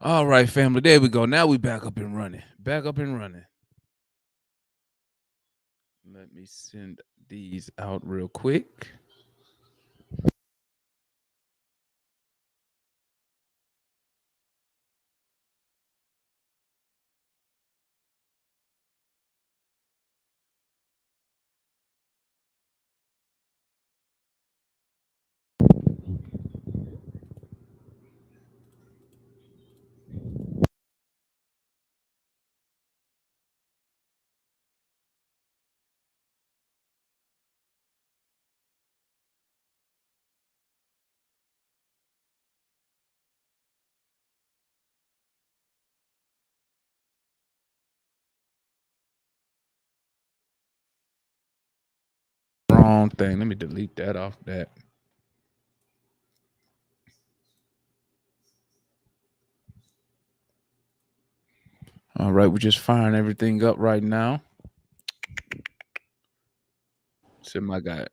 All right, family. There we go. Now we back up and running. Back up and running. Let me send these out real quick. Wrong thing. Let me delete that off that. All right, we're just firing everything up right now. Send my guy.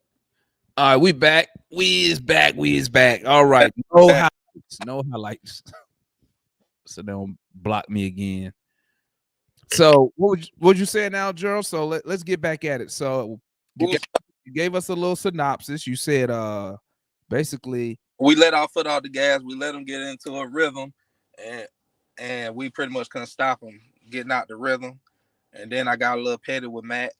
All right, we back. We is back. We is back. All right. No highlights. No highlights. So they don't block me again. So what would you say now, Gerald? So let's get back at it. So you gave us a little synopsis. You said basically we let our foot off the gas. We let them get into a rhythm, and we pretty much couldn't stop them getting out the rhythm. And then I got a little petty with Matt.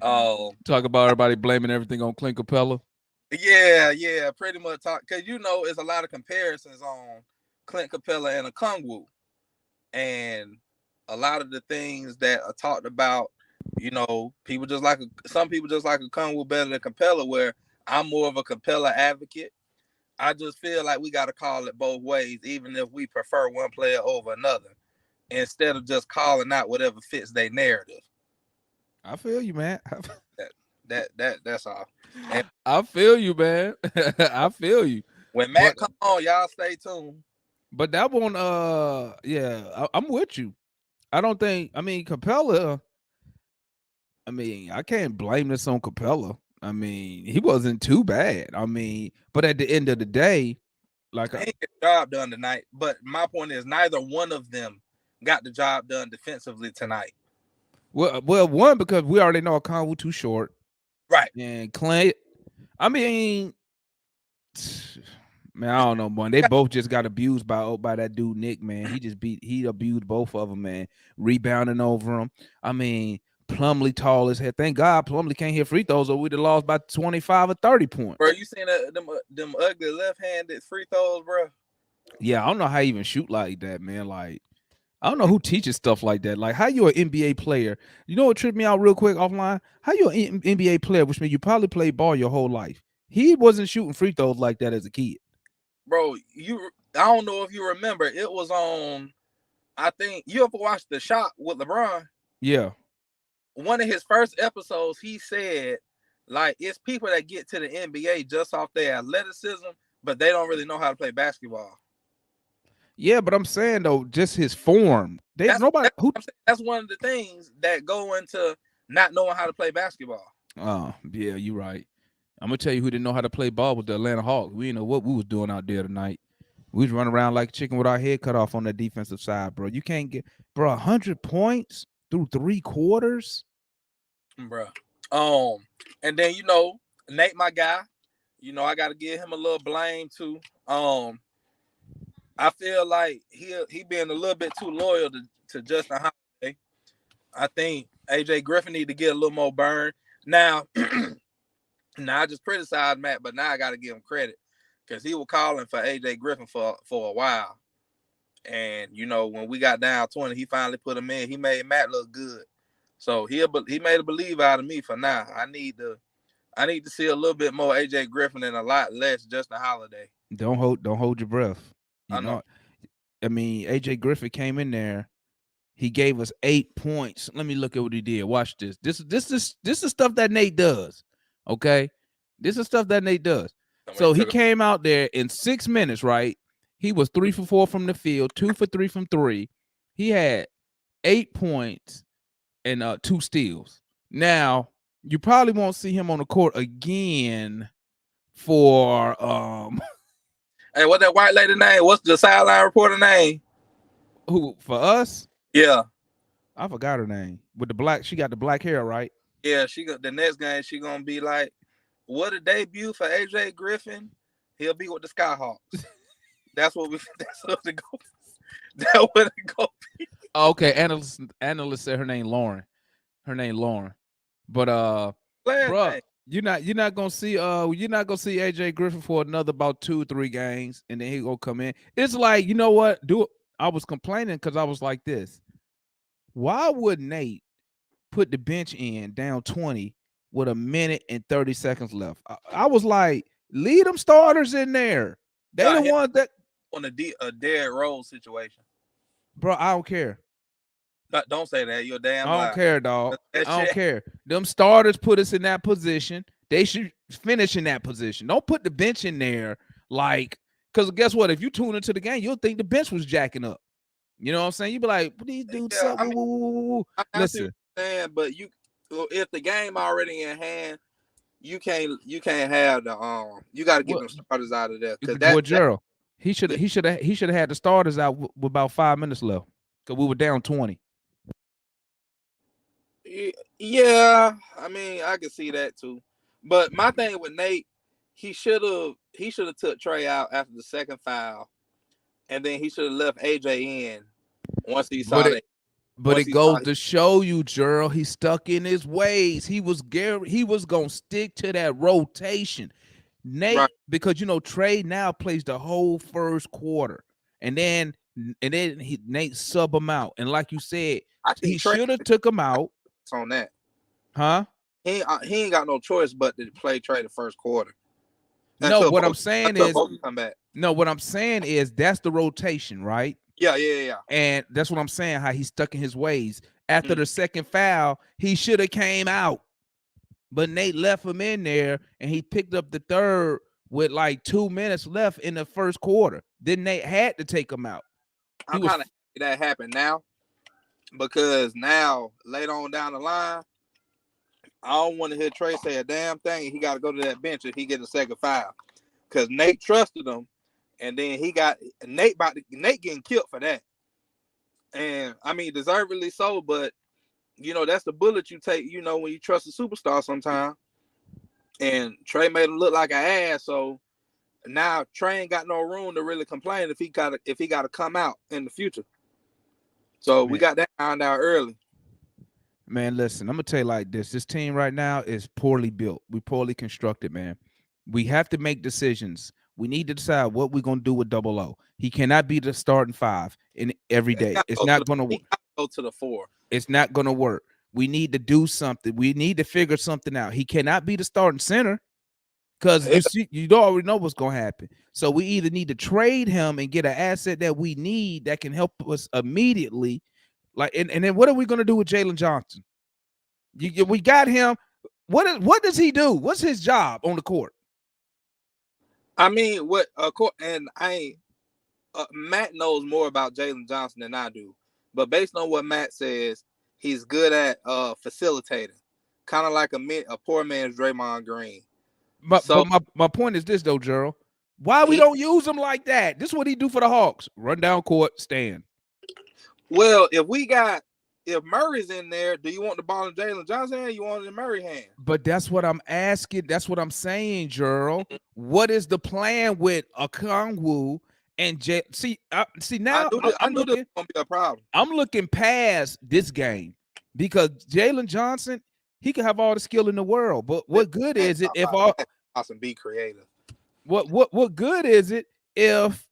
Oh, talk about everybody blaming everything on Clint Capela. yeah, pretty much talk because it's a lot of comparisons on Clint Capela and a Kungwu, and a lot of the things that are talked about, people just like some people just like a Kungwu better than Capela. Where I'm more of a Capela advocate. I just feel like we got to call it both ways, even if we prefer one player over another, instead of just calling out whatever fits their narrative. I feel you, man. That's all. And I feel you, man. I feel you. when Matt come on, y'all stay tuned. But that one, yeah, I'm with you. I don't think. I mean, Capela. I mean, I can't blame this on Capela. I mean, he wasn't too bad. I mean, but at the end of the day, like, He ain't get the job done tonight. But my point is, neither one of them got the job done defensively tonight. well, one because we already know Conwu too short, right? And Clint. I mean, man, I don't know, man. They both just got abused by that dude Nick, man. He abused both of them, man. Rebounding over them. I mean, Plumlee tall as hell. Thank God Plumlee can't hit free throws, or we'd have lost by 25 or 30 points. Bro, you seen them ugly left-handed free throws, bro? Yeah, I don't know how you even shoot like that, man. Like, I don't know who teaches stuff like that. Like, how you an NBA player? You know what tripped me out real quick offline? How you an NBA player, which means you probably played ball your whole life. He wasn't shooting free throws like that as a kid. Bro, I don't know if you remember. It was on, I think, you ever watched The Shot with LeBron? Yeah. One of his first episodes, he said, like, it's people that get to the NBA just off their athleticism, but they don't really know how to play basketball. Yeah, but I'm saying though, just his form. That's one of the things that go into not knowing how to play basketball. Oh, yeah, you're right. I'm gonna tell you who didn't know how to play ball with the Atlanta Hawks. We didn't know what we was doing out there tonight. We was running around like a chicken with our head cut off on the defensive side, bro. You can't get 100 points through 3 quarters. Bro. And then Nate, my guy, I gotta give him a little blame too. I feel like he being a little bit too loyal to Justin Holiday. I think AJ Griffin need to get a little more burn. Now, I just criticized Matt, but now I gotta give him credit because he was calling for AJ Griffin for a while. And when we got down 20, he finally put him in. He made Matt look good. So he made a believer out of me for now. I need to see a little bit more AJ Griffin and a lot less Justin Holiday. Don't hold your breath. I know. I mean, AJ Griffin came in there. He gave us 8 points. Let me look at what he did. Watch this. This is stuff that Nate does. Okay, this is stuff that Nate does. So he came out there in 6 minutes, right? He was 3 for 4 from the field, 2 for 3 from 3. He had 8 points and 2 steals. Now, you probably won't see him on the court again for Hey, what that white lady name? What's the sideline reporter name? Who for us? Yeah. I forgot her name. With the black, she got the black hair, right? Yeah, she got the next game. She gonna be like, "What a debut for AJ Griffin. He'll be with the Skyhawks." That's what we. That's what it go. That what it go. Okay, analyst said her name Lauren. Her name Lauren. But Last bruh, name. you're not gonna see AJ Griffin for another about 2-3 games, and then he gonna come in. It's like, you know what? I was complaining because I was like this. Why would Nate put the bench in down 20 with a minute and 30 seconds left? I was like, lead them starters in there. They Yeah, the him ones that, on a dead roll situation. bro. I don't care. Don't say that. You're a damn I don't lie. care, dog. That I don't shit. care. Them starters put us in that position. They should finish in that position. Don't put the bench in there like, because guess what? If you tune into the game, you'll think the bench was jacking up. You know what I'm saying? You be like, what these dudes Yeah, up? I Woo, mean, woo, woo, woo, woo. I see what Listen, you're saying, but if the game already in hand, you can't have the you got to get what them starters out of there because boy that Gerald, he should have had the starters out with about 5 minutes left because we were down 20. yeah. I mean, I can see that too. But my thing with Nate, he should have took Trey out after the second foul, and then he should have left AJ in once he But saw it that. but Once it he saw goes to show you, Gerald, he's stuck in his ways. He was gonna stick to that rotation. right, Nate, because Trey now plays the whole first quarter, and then Nate sub him out, and like you said, I he think Trey should have took him out, on that. huh? He ain't got no choice but to play Trey the first quarter No, what I'm saying until is, Bogey come back. that's the rotation, right? Yeah. And that's what I'm saying. How he's stuck in his ways. After Mm. the second foul, he should have came out, but Nate left him in there, and he picked up the third with like 2 minutes left in the first quarter. Then Nate had to take him out. He I'm was kind of happy that happened now because now later on down the line, I don't want to hear Trey say a damn thing. He got to go to that bench if he get a second foul because Nate trusted him, and then he got Nate getting killed for that. And I mean, deservedly so, but that's the bullet you take, when you trust a superstar sometimes. And Trey made him look like an ass, so now Trey ain't got no room to really complain if he gotta come out in the future. So we man. got that found out early. Man, listen, I'm gonna tell you like this. This team right now is poorly built. We poorly constructed, man. We have to make decisions. We need to decide what we're gonna do with Double O. He cannot be the starting five in every He day. gotta It's go to not the, gonna he work. gotta go to the four. It's not gonna work. We need to do something. We need to figure something out. He cannot be the starting center because you already know what's gonna happen. So we either need to trade him and get an asset that we need that can help us immediately. Like, and then what are we gonna do with Jalen Johnson? We got him. What does he do? What's his job on the court? I mean, and I ain't. Matt knows more about Jalen Johnson than I do, but based on what Matt says, he's good at facilitating, kind of like a poor man's Draymond Green. But So my point is this though, Gerald. Why we he don't use him like that? This is what he do for the Hawks: run down court, stand. well, if Murray's in there, do you want the ball in Jalen Johnson hand? Or you want it in Murray hand? But that's what I'm asking. That's what I'm saying, Gerald. What is the plan with Okongwu and Jay? See now I knew this was gonna be a problem. I'm looking past this game because Jalen Johnson, he can have all the skill in the world, but what good is it if all Awesome, be creative. what good is it if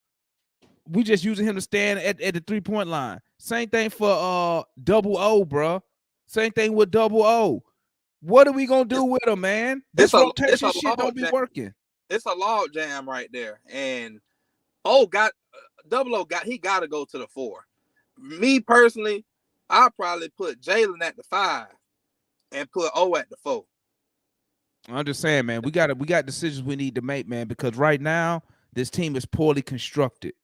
we just using him to stand at the 3-point line? Same thing for Double O, bro. Same thing with Double O. What are we gonna do with him, man? This rotation shit don't be working. It's a log jam right there, and Double O he got to go to the four. Me personally, I probably put Jalen at the 5 and put O at the 4. I'm just saying, man, we got decisions we need to make, man, because right now this team is poorly constructed.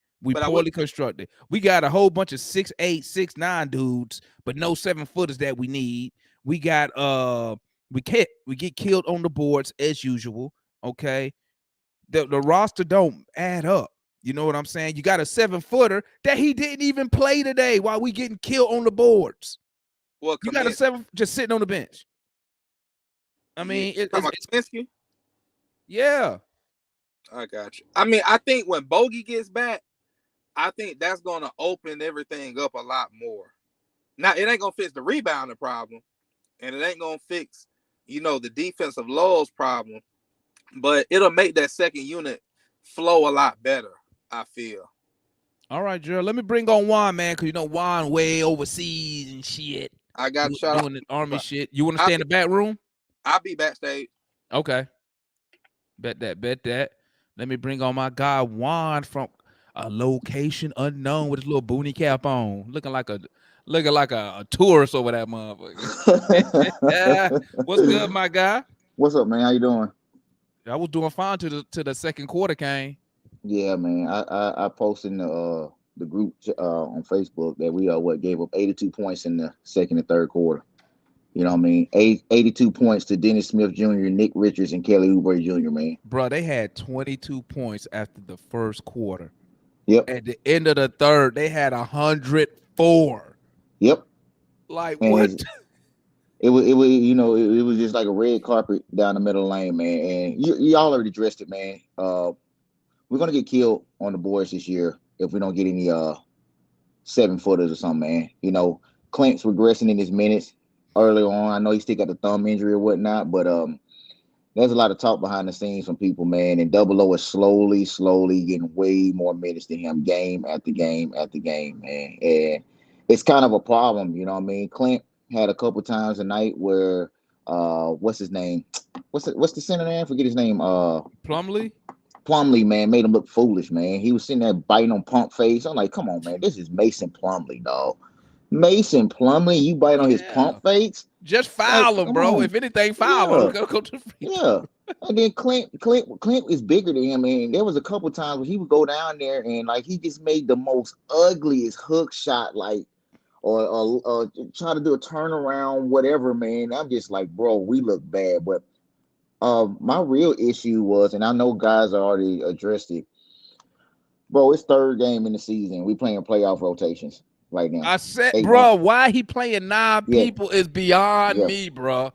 Constructed. We got a whole bunch of 6'8", 6'9" dudes, but no 7-footers that we need. We got we get killed on the boards as usual. Okay. The roster don't add up. You know what I'm saying? You got a 7-footer that he didn't even play today while we getting killed on the boards. Well, You got a 7 just sitting on the bench. I mean, it's Kaminsky? Yeah. I got you. I mean, I think when Bogey gets back, I think that's gonna open everything up a lot more. Now, it ain't gonna fix the rebounding problem, and it ain't gonna fix, the defensive lows problem, but it'll make that second unit flow a lot better, I feel. All right, Gerald. Let me bring on Juan, man, because Juan way overseas and shit. I got shut doing the Army shit. You want to stay in the back room? I'll be backstage. Okay. Bet that. Let me bring on my guy Juan from a location unknown with his little boonie cap on, looking like a tourist over that motherfucker. What's good, my guy? What's up, man? How you doing? I was doing fine to the second quarter came. Yeah, man. I posted in the group on Facebook that we gave up 82 points in the second and third quarter. You know what I mean? 82 points to Dennis Smith Jr., Nick Richards, and Kelly Oubre Jr., man. Bro, they had 22 points after the first quarter. Yep. At the end of the third, they had 104. Yep. Like, and what? It was just like a red carpet down the middle of the lane, man. And y'all already addressed it, man. We're gonna get killed on the boards this year if we don't get any 7-footers or something, man. Clint's regressing in his minutes early on. I know he still got the thumb injury or whatnot, but there's a lot of talk behind the scenes from people, man. And Double O is slowly getting way more minutes than him, game after game after game, man. And it's kind of a problem, you know what I mean? Clint had a couple times a night where what's his name? What's the center name? Forget his name. Plumlee, man, made him look foolish, man. He was sitting there biting on pump face. I'm like, come on, man. This is Mason Plumlee, dog. Mason Plumlee, you bite on his pump face? Just foul him, bro. On. If anything, foul him. Go to free throw. And then Clint is bigger than him, and there was a couple times where he would go down there and like he just made the most ugliest hook shot, like or try to do a turnaround, whatever, man. I'm just like, bro, we look bad, but. My real issue was, and I know guys already addressed it, bro. It's third game in the season. We playing playoff rotations right now. I said, bro, why he playing 9 people is beyond me, bro.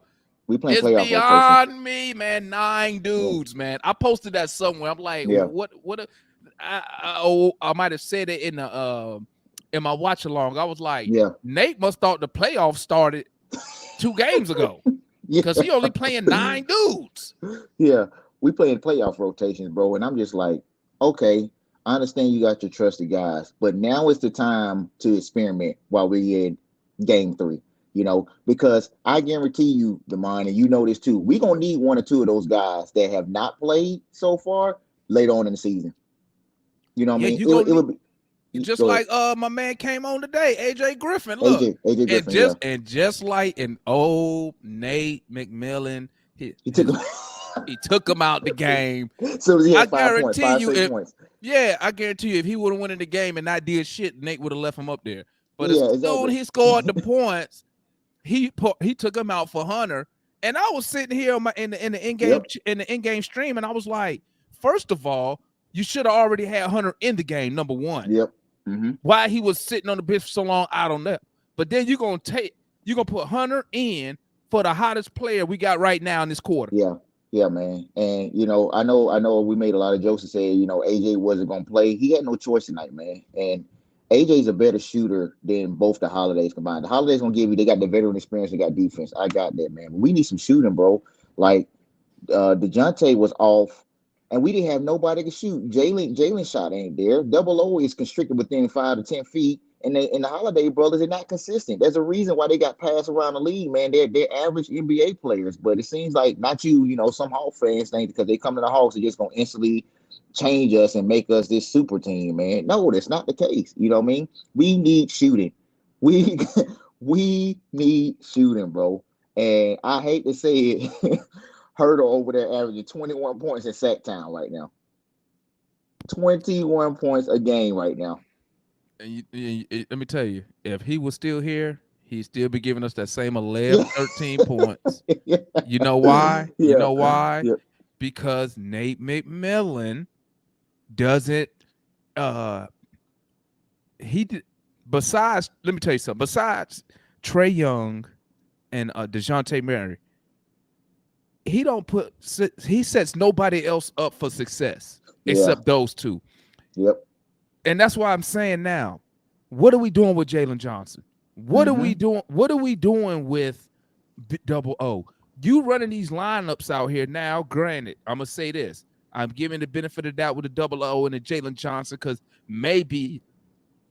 We playing it's playoff beyond rotations. Me, man. 9 dudes, man. I posted that somewhere. I'm like, what? I might have said it in my watch along. I was like, Nate must thought the playoffs started 2 games ago. Because he only playing 9 dudes. Yeah, we playing playoff rotations, bro. And I'm just like, okay, I understand you got your trusted guys, but now is the time to experiment while we're in game 3, because I guarantee you, Damon, and you know this too, we're going to need 1 or 2 of those guys that have not played so far later on in the season. You know what I mean? It would be. Just like my man came on today, AJ Griffin. Look, AJ Griffin, and just like an old Nate McMillan, he took him out the game. So he had 5 points, 5 points. Yeah, I guarantee you, if he would have won in the game and not did shit, Nate would have left him up there. But as soon he scored the points, he took him out for Hunter. And I was sitting here in the in-game stream, and I was like, first of all, you should have already had Hunter in the game. Number 1. Yep. Mm-hmm. Why he was sitting on the bench for so long, I don't know. But then you're gonna put Hunter in for the hottest player we got right now in this quarter. Yeah, man. And I know we made a lot of jokes to say, AJ wasn't gonna play. He had no choice tonight, man. And AJ's a better shooter than both the Holidays combined. The Holidays gonna give you, they got the veteran experience, they got defense. I got that, man. We need some shooting, bro. Like DeJounte was off. And we didn't have nobody to shoot. Jalen shot ain't there. Double O is constricted within 5 to 10 feet. And the Holiday brothers are not consistent. There's a reason why they got passed around the league, man. They're average NBA players. But it seems like not some Hawk fans think because they come to the Hawks, they're just going to instantly change us and make us this super team, man. No, that's not the case. You know what I mean? We need shooting. We need shooting, bro. And I hate to say it. Hurdle over there averaging 21 points in Sacktown right now. 21 points a game right now. And let me tell you, if he was still here, he'd still be giving us that same 11, 13 points. You know why? You know why? Because Nate McMillan doesn't uh he did. Besides, let me tell you something. Besides Trey Young and DeJounte Murray, he don't put. He sets nobody else up for success Yeah. except those two. Yep. And that's why I'm saying now, what are we doing with Jalen Johnson? What are we doing? What are we doing with Double O? You running these lineups out here now. Granted, I'm gonna say this: I'm giving the benefit of the doubt with the Double O and the Jalen Johnson because maybe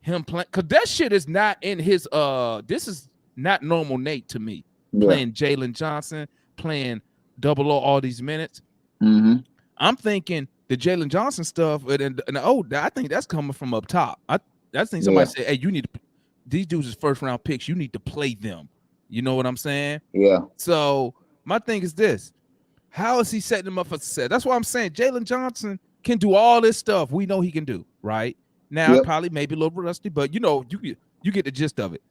him playing because that shit is not in his. This is not normal Nate to me. Yeah. Playing Jalen Johnson, playing Double O all these minutes. Mm-hmm. I'm thinking the Jalen Johnson stuff and I think that's coming from up top. I think somebody Yeah. said, "Hey, you need to, these dudes is first round picks. You need to play them." You know what I'm saying? Yeah. So my thing is this: how is he setting them up for success? That's why I'm saying Jalen Johnson can do all this stuff we know he can do. Right now, Yep. probably maybe a little rusty, but you get the gist of it.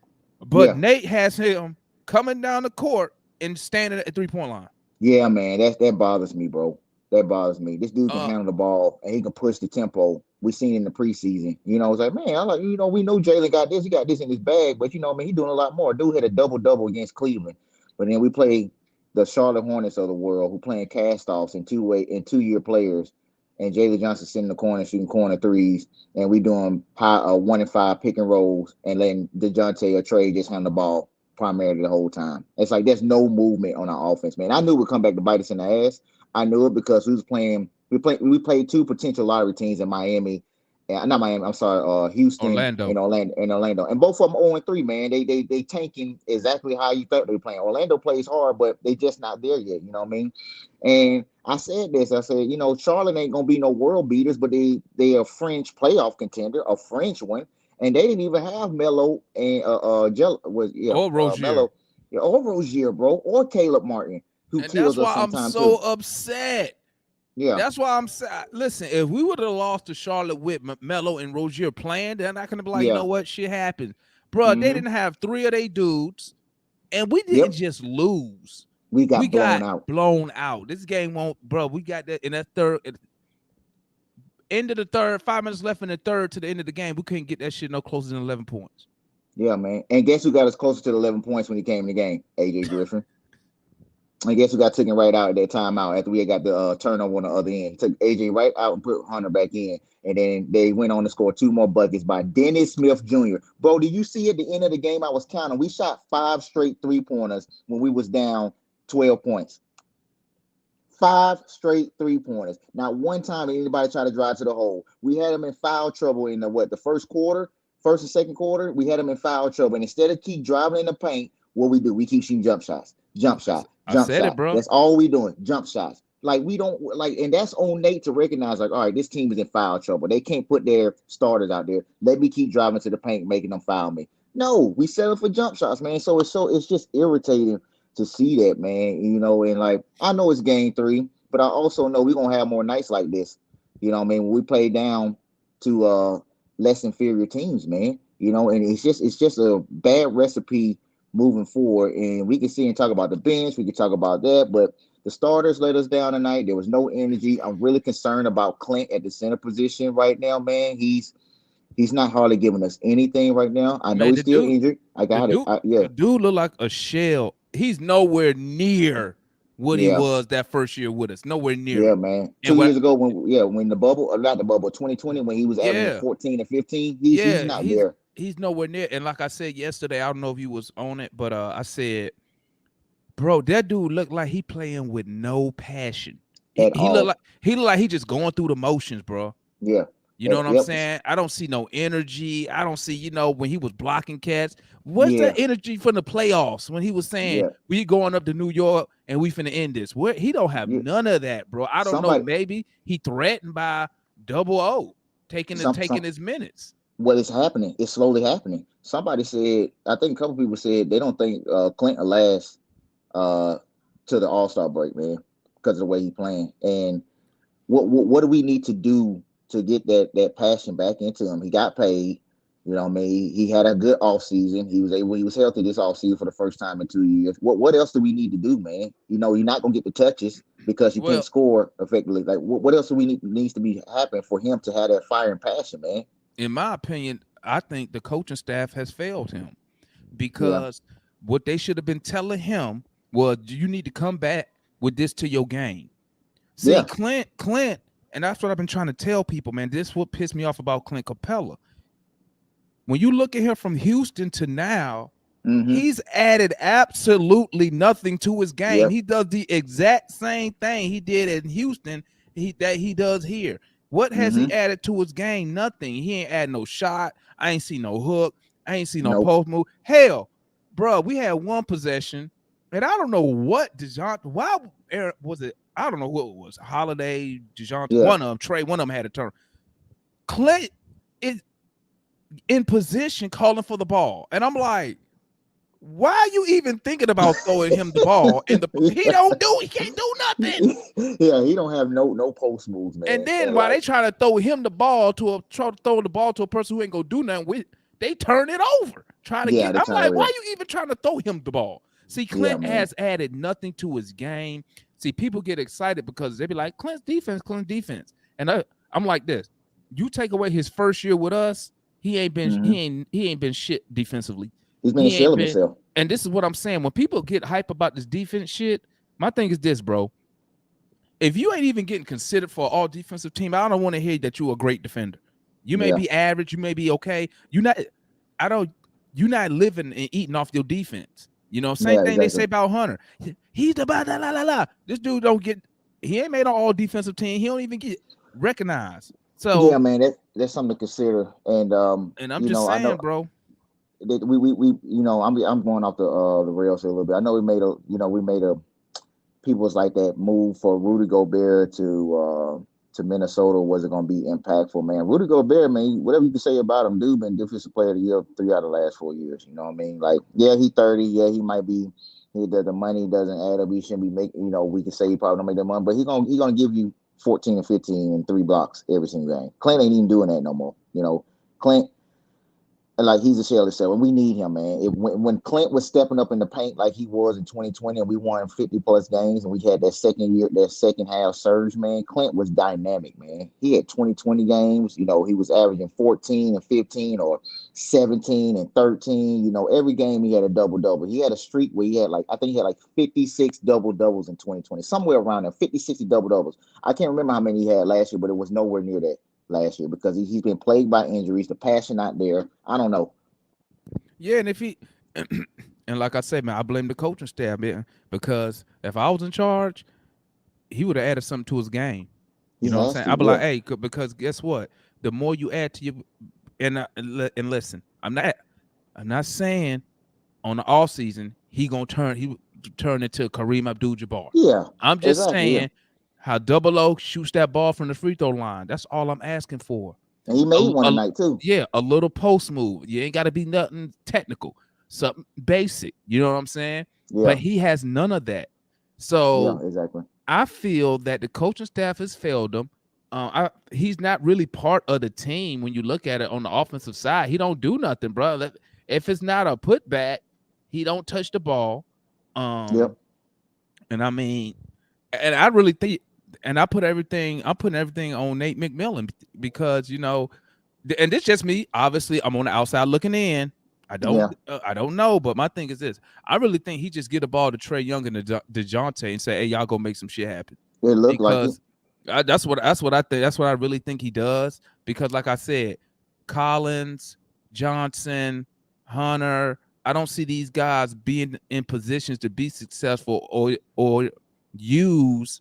But Yeah. Nate has him coming down the court and standing at the 3-point line. Yeah, man. That bothers me, bro. That bothers me. This dude can Uh, handle the ball and he can push the tempo. We seen in the preseason. It's like, man, I like, we know Jalen got this. He got this in his bag, but man, he doing a lot more. Dude had a double against Cleveland. But then we play the Charlotte Hornets of the world who playing cast-offs and 2-year players. And Jalen Johnson sitting in the corner shooting corner threes. And we doing 1-5 pick and rolls and letting DeJounte or Trey just handle the ball primarily the whole time. It's like there's no movement on our offense, man. I knew it would come back to bite us in the ass. I knew it because we played two potential lottery teams in Miami. Not Miami, I'm sorry, Houston Orlando. and Orlando. And both of them 0-3, man. They tanking exactly how you thought they were playing. Orlando plays hard, but they just not there yet, you know what I mean? And I said this, Charlotte ain't gonna be no world beaters, but they a French playoff contender, a French one. And they didn't even have Melo and Rozier. Melo, or Rozier, bro, or Caleb Martin, who And that's kills us why I'm sometimes so too. upset. Yeah. That's why I'm sad. Listen, if we would have lost to Charlotte with Melo and Rozier playing, then I can be like, you know what? Shit happened. Bro, they didn't have three of their dudes, and we didn't just lose. We got blown out. Blown out. This game won't, bro. We got that in that third. End of the third, 5 minutes left in the third to the end of the game. We couldn't get that shit no closer than 11 points. Yeah, man. And guess who got us closer to the 11 points when he came in the game? AJ Griffin. I guess who got taken right out at that timeout after we had got the turnover on the other end. He took AJ right out and put Hunter back in. And then they went on to score 2 more buckets by Dennis Smith Jr. Bro, did you see at the end of the game I was counting? We shot 5 straight 3-pointers when we was down 12 points. 5 straight 3-pointers. Not one time did anybody try to drive to the hole. We had them in foul trouble in the first and second quarter. We had them in foul trouble. And instead of keep driving in the paint, what we do? We keep shooting jump shots. Jump shot. It, bro. That's all we doing. Jump shots. Like we don't like, and that's on Nate to recognize, like, all right, this team is in foul trouble. They can't put their starters out there. Let me keep driving to the paint, making them foul me. No, we settle for jump shots, man. So it's just irritating to see that, man. And like I know it's game 3, but I also know we're gonna have more nights like this. You know what I mean? When we play down to less inferior teams, man. And it's just a bad recipe moving forward. And we can see and talk about the bench, we can talk about that, but the starters let us down tonight. There was no energy. I'm really concerned about Clint at the center position right now, man. He's not hardly giving us anything right now. I know he's still injured. I got it. The dude look like a shell. He's nowhere near what he was that first year with us. Nowhere near. Yeah, man. 2 years ago when the bubble, or not the bubble, 2020, when he was averaging 14 and 15, he's not there. He's nowhere near. And like I said yesterday, I don't know if you was on it, but I said, bro, that dude looked like he playing with no passion. He looked like he just going through the motions, bro. Yeah. You know what I'm saying? I don't see no energy. I don't see, when he was blocking cats. What's that energy from the playoffs when he was saying we going up to New York and we finna end this? Where he don't have none of that, bro. I don't know. Maybe he threatened by Double O taking his minutes. What is happening? It's slowly happening. Somebody said, I think a couple people said they don't think Clint will last to the All-Star break, man, because of the way he's playing. And what do we need to do to get that passion back into him? He got paid. You know what I mean? He had a good off season. He was healthy this off season for the first time in 2 years. What else do we need to do, man? You know, you're not gonna get the touches because you can't Well, score effectively. Like what else do we need needs to be happen for him to have that fire and passion, man? in my opinion, I think the coaching staff has failed him Yeah. because what they should have been telling him was you need to come back with this to your game. See, Yeah. Clint, and that's what I've been trying to tell people, man. This is what pissed me off about Clint Capella. When you look at him from Houston to now, Mm-hmm. he's added absolutely nothing to his game. Yep. He does the exact same thing he did in Houston that he does here. What has he Mm-hmm. added to his game? Nothing. He ain't add no shot. I ain't see no hook. I ain't see no Nope. post move. Hell, bro, we had one possession, and I don't know what DeJounte. Why was it? I don't know who it was. Holiday, DeJounte, Yeah. one of them. Trey, one of them had a turn. Clint is in position calling for the ball, and I'm like, why are you even thinking about throwing him the ball? And he can't do nothing. Yeah, he don't have no post moves, And man. then And while like, they try to throw him the ball try to throw the ball to a person who ain't gonna do nothing with, they turn it over. Trying to yeah, get. they I'm trying like, to, why are you even trying to throw him the ball? See, yeah, Clint man. has added nothing to his game. See, people get excited because they be like, Clint's defense. And I'm like this. You take away his first year with us, he ain't been Mm-hmm. he ain't been shit defensively. He's been a He shell ain't of been. himself. And this is what I'm saying. When people get hype about this defense shit, my thing is this, bro. If you ain't even getting considered for all defensive team, I don't want to hear that you're a great defender. You may Yeah. be average, you may be okay. You're not living and eating off your defense. You know, same Yeah, thing they say exactly. about Hunter. He's the blah, la la la la. This dude don't get. He ain't made an all defensive team. He don't even get recognized. Yeah, So, man, that's something to consider. And and I'm just I saying, know bro. that we I'm going off the rails here a little bit. I know we made a people's like that move for Rudy Gobert to Minnesota wasn't going to be impactful, man. Rudy Gobert, man, whatever you can say about him, dude, been defensive player of the year 3 out of the last 4 years. You know what I mean? Like, yeah, he 30. Yeah, he might be. The money doesn't add up. He shouldn't be making. We can say he probably don't make that money, but he gonna give you 14 and 15 and 3 blocks every single game. Clint ain't even doing that no more. Clint, like he's a shell of himself, and we need him, man. When Clint was stepping up in the paint like he was in 2020, and we won 50 plus games, and we had that second half surge, man. Clint was dynamic, man. He had 2020 games. He was averaging 14 and 15 or 17 and 13. Every game he had a double double. He had a streak where he had I think he had 56 double doubles in 2020, somewhere around there, 50, 60 double doubles. I can't remember how many he had last year, but it was nowhere near that last year because he's been plagued by injuries. The passion not there. I don't know. Yeah, and if he and like I said, man, I blame the coaching staff, man, because if I was in charge, he would have added something to his game. You He know what I'm has saying? to. I'd be like, Yeah. hey, because guess what? The more you add to your and listen, I'm not saying on the off season he turn into Kareem Abdul-Jabbar. Yeah. I'm just Exactly. Yeah. saying how Double O shoots that ball from the free throw line. That's all I'm asking for. And he made one tonight too. Yeah, a little post move. You ain't got to be nothing technical, something basic. You know what I'm saying? Yeah. But he has none of that. Yeah. So Exactly. I feel that the coaching staff has failed him. He's not really part of the team when you look at it on the offensive side. He don't do nothing, bro. If it's not a putback, he don't touch the ball. Yep. And I mean, and I really think, and I'm putting everything on Nate McMillan because and this just me. Obviously, I'm on the outside looking in. Yeah. I don't know, but my thing is this: I really think he just get a ball to Trey Young and DeJounte and say, "Hey, y'all go make some shit happen." It looked like it. Because that's what I think. That's what I really think he does. Because, like I said, Collins, Johnson, Hunter, I don't see these guys being in positions to be successful or use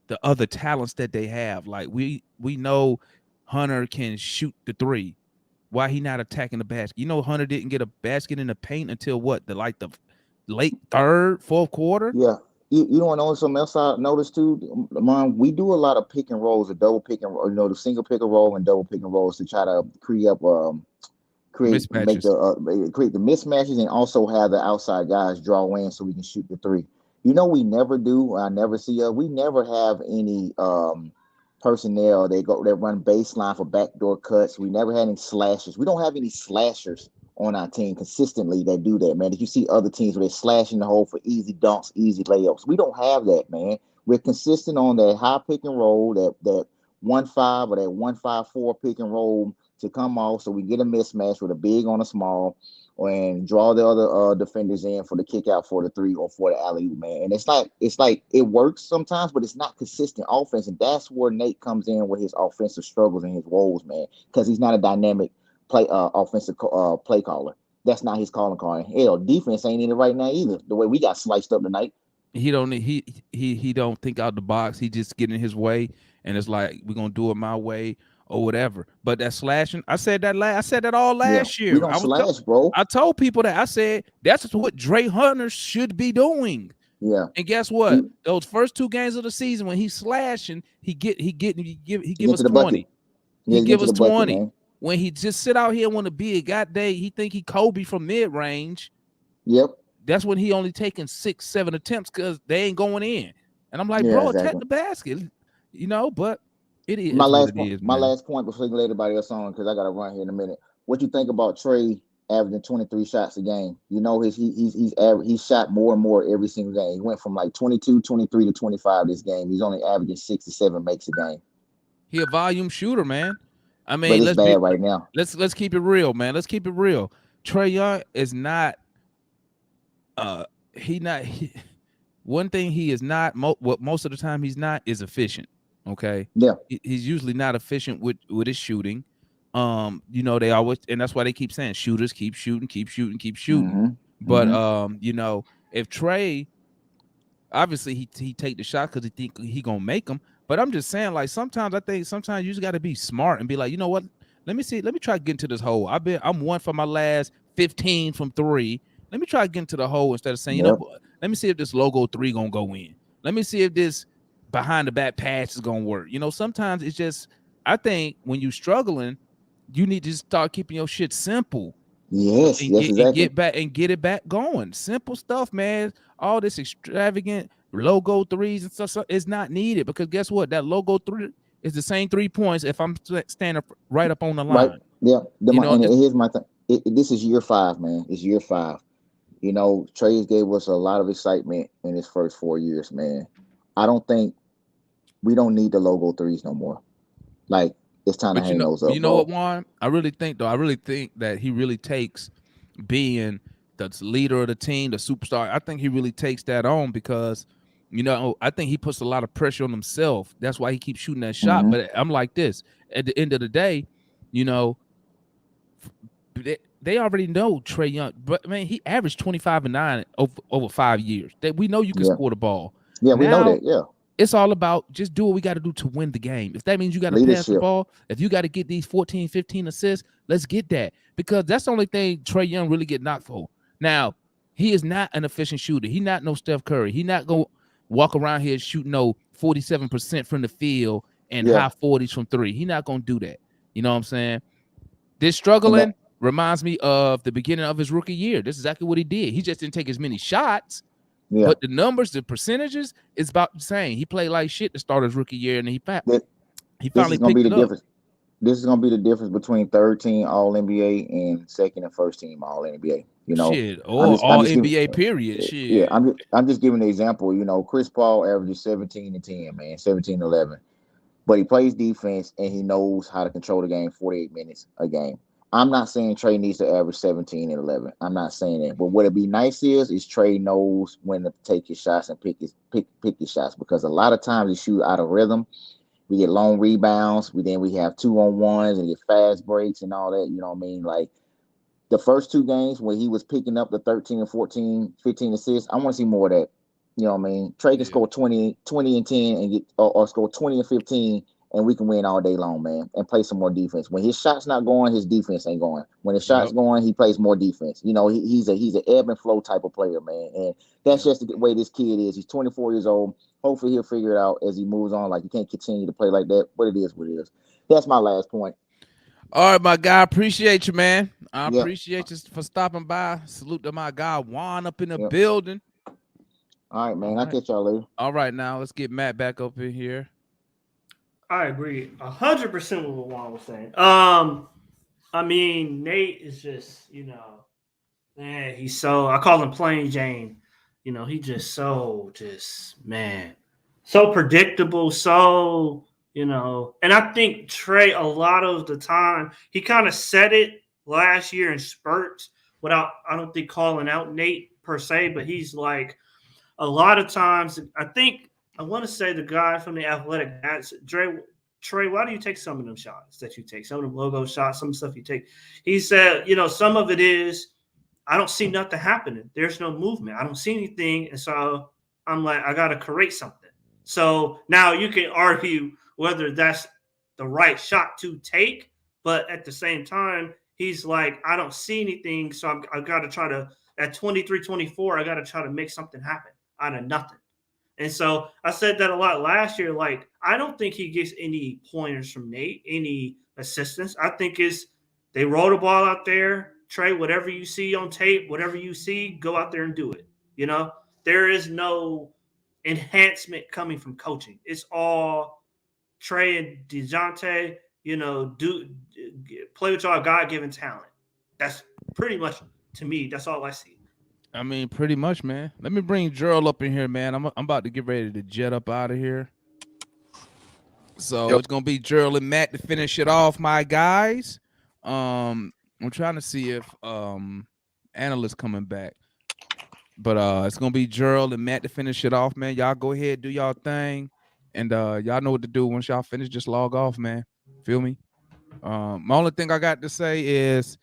the other talents that they have. Like we know Hunter can shoot the three. Why he not attacking the basket? Hunter didn't get a basket in the paint until what? The late third, fourth quarter. Yeah. You want to know something else I noticed too, Mom? We do a lot of pick and rolls, a double pick and roll, the single pick and roll and double pick and rolls to try to Mismatches. create the mismatches and also have the outside guys draw in so we can shoot the three. We never do. I never see. We never have any personnel. They run baseline for backdoor cuts. We never had any slashers. We don't have any slashers on our team consistently that do that, man. If you see other teams where they slash in the hole for easy dunks, easy layups, we don't have that, man. We're consistent on that high pick and roll, that 1-5 or that 1-5-4 pick and roll to come off, so we get a mismatch with a big on a small, and draw the other defenders in for the kick out for the three or for the alley oop, man. And it's like it works sometimes, but it's not consistent offense, and that's where Nate comes in with his offensive struggles and his woes, man, because he's not a dynamic offensive play caller. That's not his calling card. Hell, defense ain't in it right now either. The way we got sliced up tonight. He don't think out the box. He just get in his way, and it's like we're gonna do it my way or whatever. But that slashing, I said that all last year. We don't slash, bro. I told people that. I said that's what Dre Hunter should be doing. Yeah. And guess what? Those first 2 games of the season when he's slashing, he give us 20. He give us 20. Bucket, when he just sit out here and want to be a goddamn, he think he Kobe from mid range. Yep. That's when he only taking 6-7 attempts because they ain't going in. And I'm like, bro, attack the basket, but it is my last point before we let everybody else on, because I gotta run here in a minute. What you think about Trey averaging 23 shots a game? He's shot more and more every single game. He went from like 22, 23 to 25 this game. He's only averaging 6 to 7 makes a game. He a volume shooter, man. I mean, but it's bad right now. Let's keep it real, man. Let's keep it real. Trey Young is not one thing he is not, what most of the time he's not, is efficient. Okay. Yeah. He's usually not efficient with his shooting. They always, and that's why they keep saying shooters keep shooting. Mm-hmm. But if Trey, obviously he take the shot because he think he gonna make them. But I'm just saying, like, sometimes you just got to be smart and be like, you know what? Let me try to get into this hole. I'm 1 for my last 15 from 3. Let me try to get into the hole instead of saying, let me see if this logo 3 gonna go in. Let me see if this behind the back pass is gonna work. Sometimes it's just, I think when you're struggling, you need to start keeping your shit simple. Yes, exactly. And get it back going. Simple stuff, man. All this extravagant logo 3s and stuff is not needed, because guess what? That logo 3 is the same 3 points if I'm standing right up on the line. Right. Yeah. And here's my thing. This is year 5, man. It's year 5. Trey gave us a lot of excitement in his first 4 years, man. I don't think we don't need the logo 3s no more. Like, it's time to hang those up. You know what, Juan? I really think that he really takes being the leader of the team, the superstar. I think he really takes that on because, I think he puts a lot of pressure on himself. That's why he keeps shooting that shot. Mm-hmm. But I'm like this. At the end of the day, they already know Trey Young, but man, he averaged 25 and 9 over 5 years. That we know you can score the ball. Yeah, we know that. Yeah, it's all about just do what we got to do to win the game. If that means you got to pass the ball, if you got to get these 14, 15 assists, let's get that, because that's the only thing Trey Young really get knocked for. Now, he is not an efficient shooter. He not no Steph Curry. He not gonna walk around here shooting 47% from the field and high 40s from 3. He not gonna do that. You know what I'm saying? This struggling reminds me of the beginning of his rookie year. This is exactly what he did. He just didn't take as many shots, but the numbers, the percentages, is about the same. He played like shit to start his rookie year, and he finally picked it up. This is gonna be the difference between 3rd team All NBA and 2nd and 1st team All NBA. Shit, all NBA period. Shit. Yeah, I'm just giving an example. Chris Paul averages 17 and 10, man, 17 and 11, but he plays defense and he knows how to control the game 48 minutes a game. I'm not saying Trey needs to average 17 and 11. I'm not saying that. But what it'd be nice is Trey knows when to take his shots and pick his shots, because a lot of times he shoot out of rhythm. We get long rebounds. We have 2-on-1s and get fast breaks and all that. You know what I mean? Like, the first 2 games when he was picking up the 13 and 14, 15 assists, I want to see more of that. You know what I mean? Trey can score 20 and 10 and get or score 20 and 15, and we can win all day long, man, and play some more defense. When his shot's not going, his defense ain't going. When his shot's going, he plays more defense. He's an ebb and flow type of player, man, and that's just the way this kid is. He's 24 years old. Hopefully he'll figure it out as he moves on. Like, you can't continue to play like that, but it is what it is. That's my last point. All right, my guy. Appreciate you, man. I appreciate you for stopping by. Salute to my guy Juan up in the building. All right, man. I'll catch y'all later. All right, now let's get Matt back up in here. I agree 100% with what Juan was saying. I mean, Nate is just, man, he's so. I call him Plain Jane. He just so, man, so predictable. So, and I think Trey, a lot of the time, he kind of said it last year in spurts without, I don't think, calling out Nate per se, but he's like, a lot of times, I want to say the guy from the Athletic, Trey, why do you take some of them shots that you take? Some of them logo shots, some stuff you take. He said, some of it is I don't see nothing happening. There's no movement. I don't see anything. And so I'm like, I got to create something. So now you can argue whether that's the right shot to take. But at the same time, he's like, I don't see anything. So I've got to try to, at 23, 24, I got to try to make something happen out of nothing. And so I said that a lot last year. Like, I don't think he gets any pointers from Nate, any assistance. I think they roll the ball out there. Trey, whatever you see on tape, whatever you see, go out there and do it. There is no enhancement coming from coaching. It's all Trey and DeJounte, play with y'all God-given talent. That's pretty much, to me, that's all I see. I mean, pretty much, man. Let me bring Gerald up in here, man. I'm about to get ready to jet up out of here. So it's gonna be Gerald and Matt to finish it off, my guys. I'm trying to see if analyst coming back. But it's gonna be Gerald and Matt to finish it off, man. Y'all go ahead, do y'all thing. And y'all know what to do. Once y'all finish, just log off, man. Feel me? My only thing I got to say is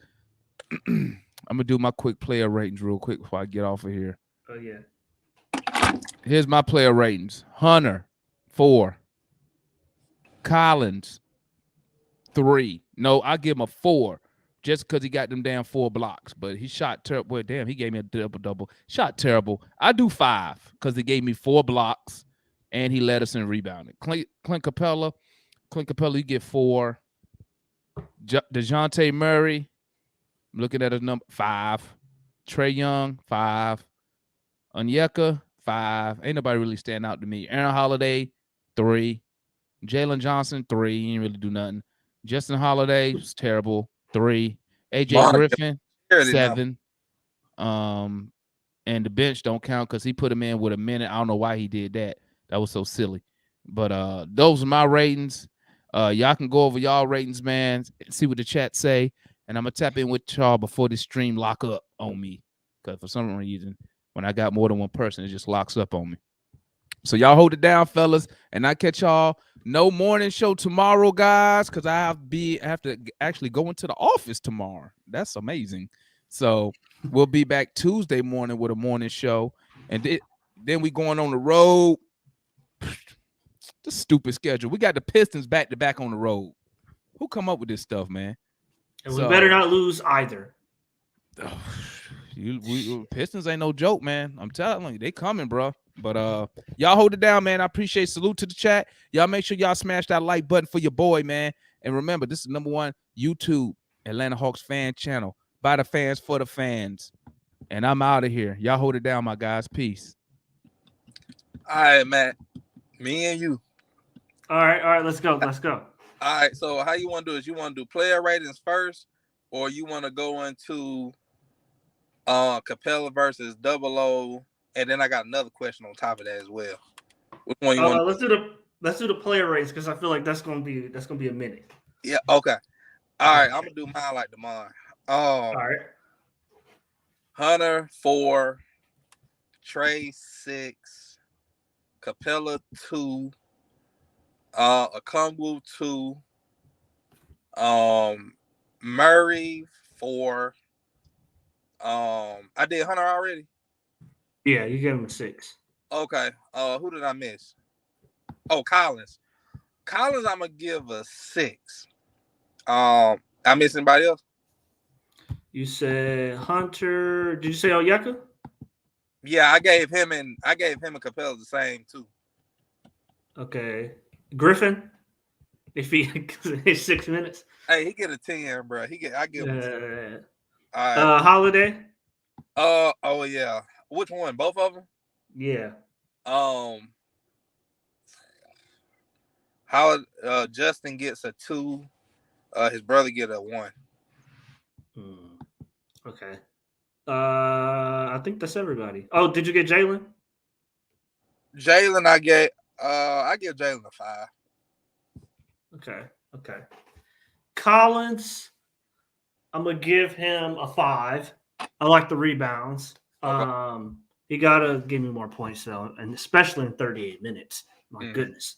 I'm gonna do my quick player ratings real quick before I get off of here. Oh yeah. Here's my player ratings. Hunter, 4. Collins, 3. No, I give him a 4 just because he got them damn 4 blocks. But he shot terrible. Boy, damn, he gave me a double. Shot terrible. I do 5 because he gave me 4 blocks and he led us in rebounding. Clint Capela, you get 4. DeJounte Murray, I'm looking at his number, 5. Trey Young, 5. Onyeka, 5. Ain't nobody really stand out to me. Aaron Holiday, 3. Jalen Johnson, 3. He didn't really do nothing. Justin Holiday was terrible, 3. AJ Griffin, 7. And the bench don't count because he put him in with a minute. I don't know why he did that. That was so silly. But those are my ratings. Y'all can go over y'all ratings, man, see what the chat say. And I'm going to tap in with y'all before this stream lock up on me. Because for some reason, when I got more than one person, it just locks up on me. So y'all hold it down, fellas. And I catch y'all no morning show tomorrow, guys, because I have to actually go into the office tomorrow. That's amazing. So we'll be back Tuesday morning with a morning show. And then we going on the road. The stupid schedule. We got the Pistons back to back on the road. Who come up with this stuff, man? And we better not lose either. Pistons ain't no joke, man. I'm telling you, they coming, bro. But y'all hold it down, man. I appreciate. Salute to the chat. Y'all make sure y'all smash that like button for your boy, man. And remember, this is #1 YouTube Atlanta Hawks fan channel. By the fans, for the fans. And I'm out of here. Y'all hold it down, my guys. Peace. All right, Matt. Me and you. All right. Let's go. All right. So how you want to do is you want to do player ratings first, or you want to go into Capela versus Double O, and then I got another question on top of that as well. Which one you want? Let's do the player ratings because I feel like that's gonna be a minute. Yeah. Okay. All right. I'm gonna do mine like mine. All right. Hunter 4, Trey 6, Capela 2, Okongwu 2, Murray 4. I did Hunter already. Yeah, you gave him a 6. Okay. Who did I miss? Oh, Collins. I'm gonna give a 6. I miss anybody else? You said Hunter. Did you say Onyeka? Yeah, I gave him and Capela the same too. Okay. Griffin. If he his 6 minutes. Hey, he get a 10, bro. I give him a 10. All right. Holiday. Oh yeah. Which one? Both of them? Yeah. How Justin gets a 2. His brother get a 1. Okay. I think that's everybody. Oh, did you get Jalen? Jalen, I give Jalen a 5. Okay. Collins, I'm gonna give him a 5. I like the rebounds. Okay. He gotta give me more points though, and especially in 38 minutes. My goodness.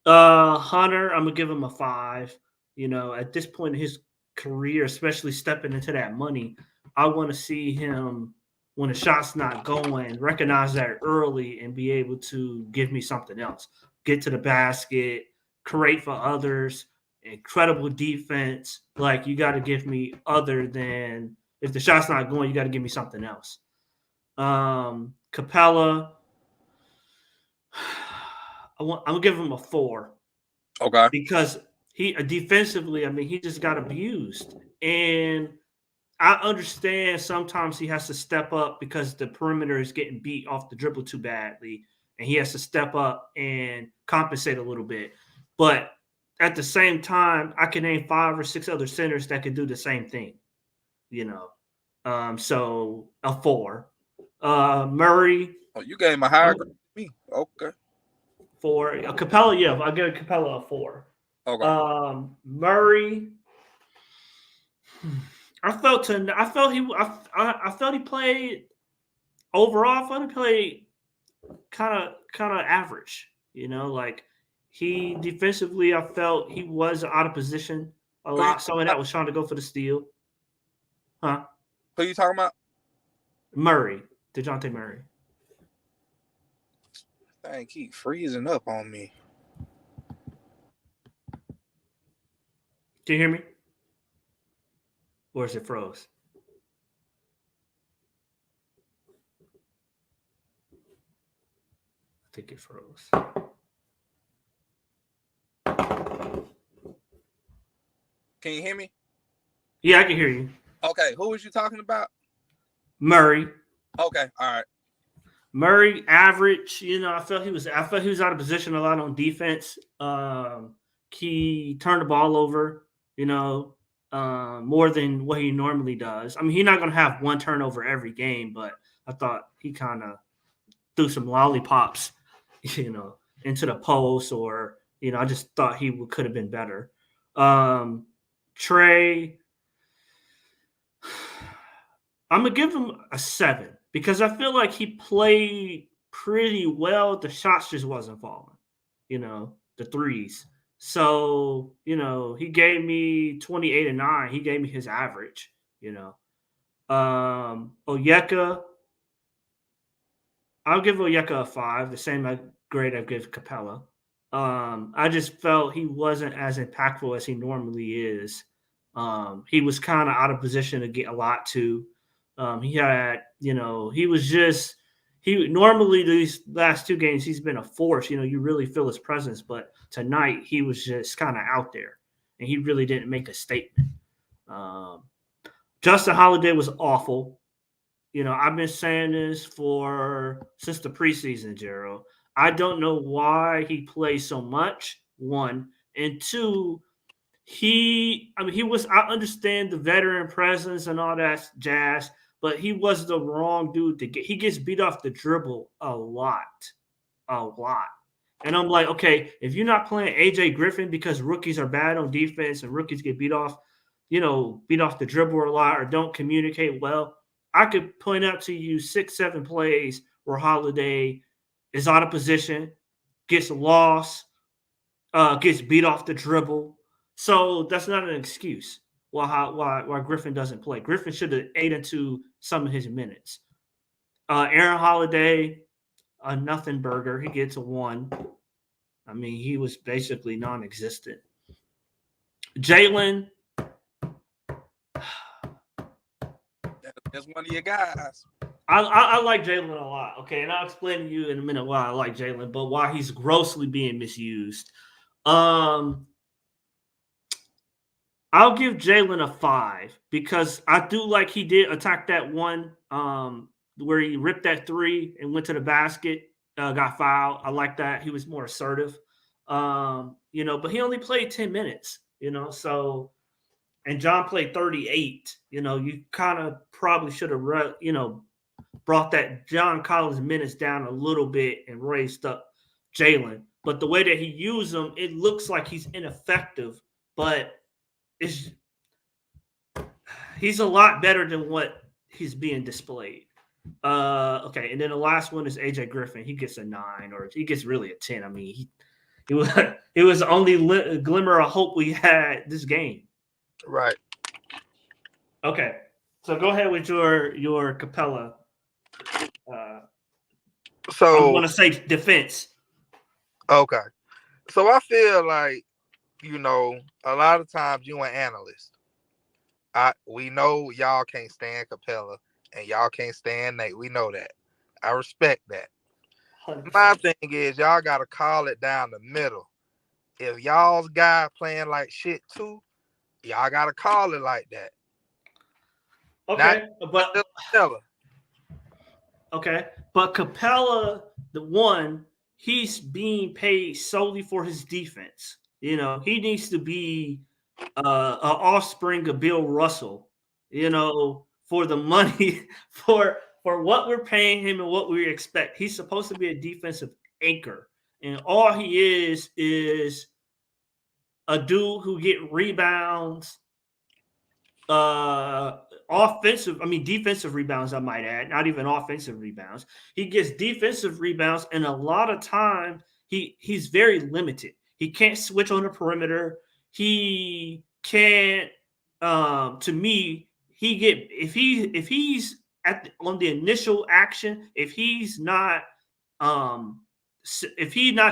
Hunter, I'm gonna give him a 5. At this point in his career, especially stepping into that money, I want to see him when the shot's not going, recognize that early and be able to give me something else. Get to the basket, create for others, incredible defense. Like, you got to give me other than if the shot's not going, you got to give me something else. Capela, I'm gonna give him a 4. Okay. Because he defensively, I mean, he just got abused. And I understand sometimes he has to step up because the perimeter is getting beat off the dribble too badly, and he has to step up and compensate a little bit. But at the same time, I can name 5 or 6 other centers that could do the same thing. So a 4. Murray. Oh, you gave him a higher grade than me. Okay. 4. Capela, yeah, I'll give Capela a 4. Okay. Murray. I felt he played overall. I thought he played kind of average. Like, he defensively, I felt he was out of position a lot. Some of that was trying to go for the steal. Huh? Who you talking about? Murray, DeJounte Murray. Dang, keep freezing up on me. Can you hear me? Or is it froze? I think it froze. Can you hear me? Yeah, I can hear you. Okay, who was you talking about? Murray. Okay, all right. Murray, average. I felt he was out of position a lot on defense. He turned the ball over, more than what he normally does. I mean, he's not going to have one turnover every game, but I thought he kind of threw some lollipops, into the post, or I just thought he could have been better. Trey, I'm gonna give him a 7 because I feel like he played pretty well. The shots just wasn't falling, the threes. So, he gave me 28 and 9. He gave me his average, Onyeka, I'll give Onyeka a 5, the same grade I give Capela. I just felt he wasn't as impactful as he normally is. He was kind of out of position to get a lot too. He had, he normally these last 2 games, he's been a force. You really feel his presence, but tonight he was just kind of out there and he really didn't make a statement. Justin Holiday was awful. I've been saying this since the preseason, Gerald. I don't know why he plays so much, 1. And 2, I understand the veteran presence and all that jazz, but he was the wrong dude he gets beat off the dribble a lot. And I'm like, okay, if you're not playing AJ Griffin because rookies are bad on defense and rookies get beat off the dribble a lot or don't communicate well, I could point out to you 6, 7 plays where Holiday is out of position, gets lost, gets beat off the dribble. So that's not an excuse why Griffin doesn't play. Griffin should have ate into some of his minutes. Aaron Holiday, a nothing burger. He gets a 1. I mean, he was basically non-existent. Jalen, that's one of your guys. I like Jalen a lot. Okay, and I'll explain to you in a minute why I like Jalen, but why he's grossly being misused. I'll give Jalen a 5 because I do like he did attack that one where he ripped that 3 and went to the basket, got fouled. I like that. He was more assertive. But he only played 10 minutes, so and John played 38. You kind of probably should have brought that John Collins minutes down a little bit and raised up Jalen. But the way that he used him, it looks like he's ineffective, but he's a lot better than what he's being displayed. Okay, and then the last one is AJ Griffin. He gets a 9, or he gets really a 10. I mean, he was it was the only glimmer of hope we had this game. Right. Okay, so go ahead with your Capela. So I'm going to say defense. Okay. So I feel like, a lot of times you an analyst. We know y'all can't stand Capela and y'all can't stand Nate. We know that. I respect that. 100%. My thing is y'all got to call it down the middle. If y'all's guy playing like shit too, y'all got to call it like that. Okay, but Capela. Okay, but Capela, he's being paid solely for his defense. He needs to be an offspring of Bill Russell. For the money, for what we're paying him and what we expect. He's supposed to be a defensive anchor, and all he is a dude who get rebounds. Defensive rebounds, I might add, not even offensive rebounds. He gets defensive rebounds, and a lot of time he's very limited. He can't switch on the perimeter. He can't. To me, if he's on the initial action, if he's not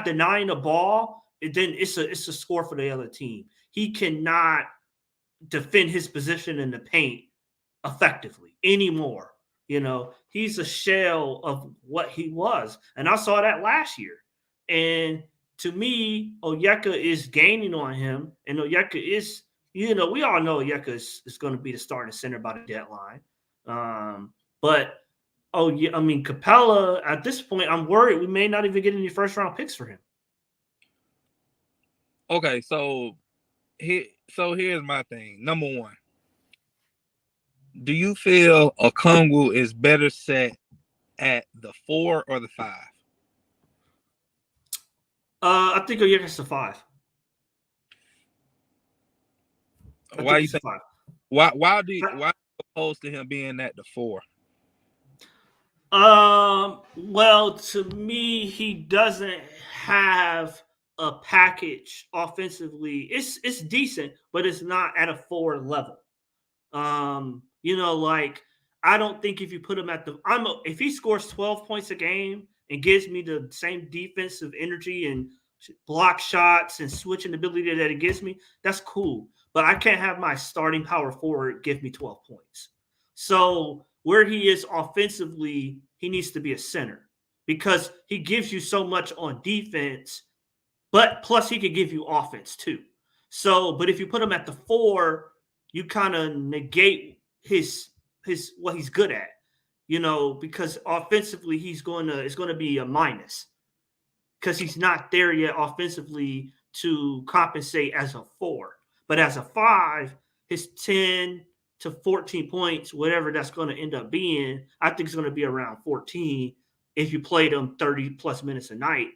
denying the ball, then it's a score for the other team. He cannot defend his position in the paint effectively anymore. He's a shell of what he was. And I saw that last year. And to me, Onyeka is gaining on him. And Onyeka is, we all know Onyeka is going to be the starting center by the deadline. Capela, at this point, I'm worried we may not even get any first round picks for him. Okay, so here's my thing. Number one, do you feel Okongwu is better set at the 4 or the 5? I think Onyeka's the 5. Why you think? Why opposed to him being at the 4? Well, to me, he doesn't have a package offensively. It's decent, but it's not at a 4 level. I don't think if you put him at if he scores 12 points a game and gives me the same defensive energy and block shots and switching ability that it gives me, that's cool. But I can't have my starting power forward give me 12 points. So where he is offensively, he needs to be a center because he gives you so much on defense, but plus he could give you offense too. So, but if you put him at the 4, you kind of negate his what he's good at, because offensively it's going to be a minus because he's not there yet offensively to compensate as a 4. But as a 5, his 10 to 14 points, whatever that's going to end up being, I think it's going to be around 14 if you played him 30 plus minutes a night.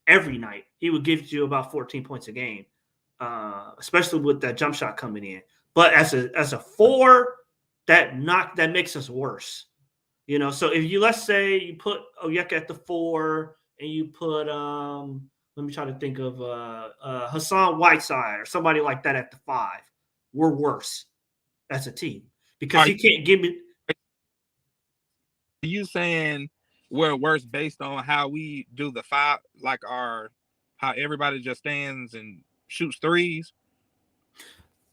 Every night, he would give you about 14 points a game, especially with that jump shot coming in. But as a 4, that makes us worse. So if let's say you put Onyeka at the 4 and you put let me try to think of Hassan Whiteside or somebody like that at the 5, we're worse as a team because he can't give me. Are you saying we're worse based on how we do the 5, like how everybody just stands and shoots threes?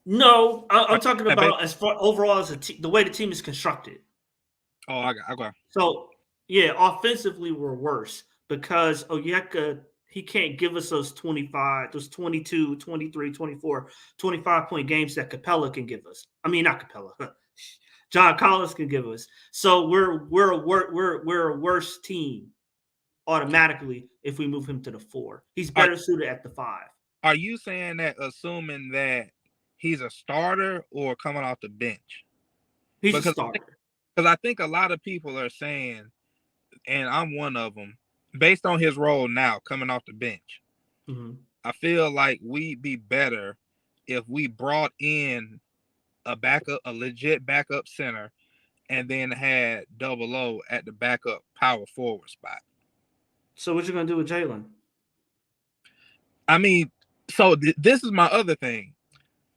No, I'm talking about as far overall as the way the team is constructed. Oh, okay. So, yeah, offensively, we're worse because Onyeka, he can't give us those 25, those 22, 23, 24, 25-point games that Capela can give us. I mean, not Capela. John Collins can give us. So we're a worse team automatically if we move him to the 4. He's better suited at the 5. Are you saying that assuming that he's a starter or coming off the bench? He's a starter. Because I think a lot of people are saying, and I'm one of them, based on his role now coming off the bench, I feel like we'd be better if we brought in a legit backup center, and then had Double O at the backup power forward spot. So what you gonna do with Jalen? I mean, so this is my other thing.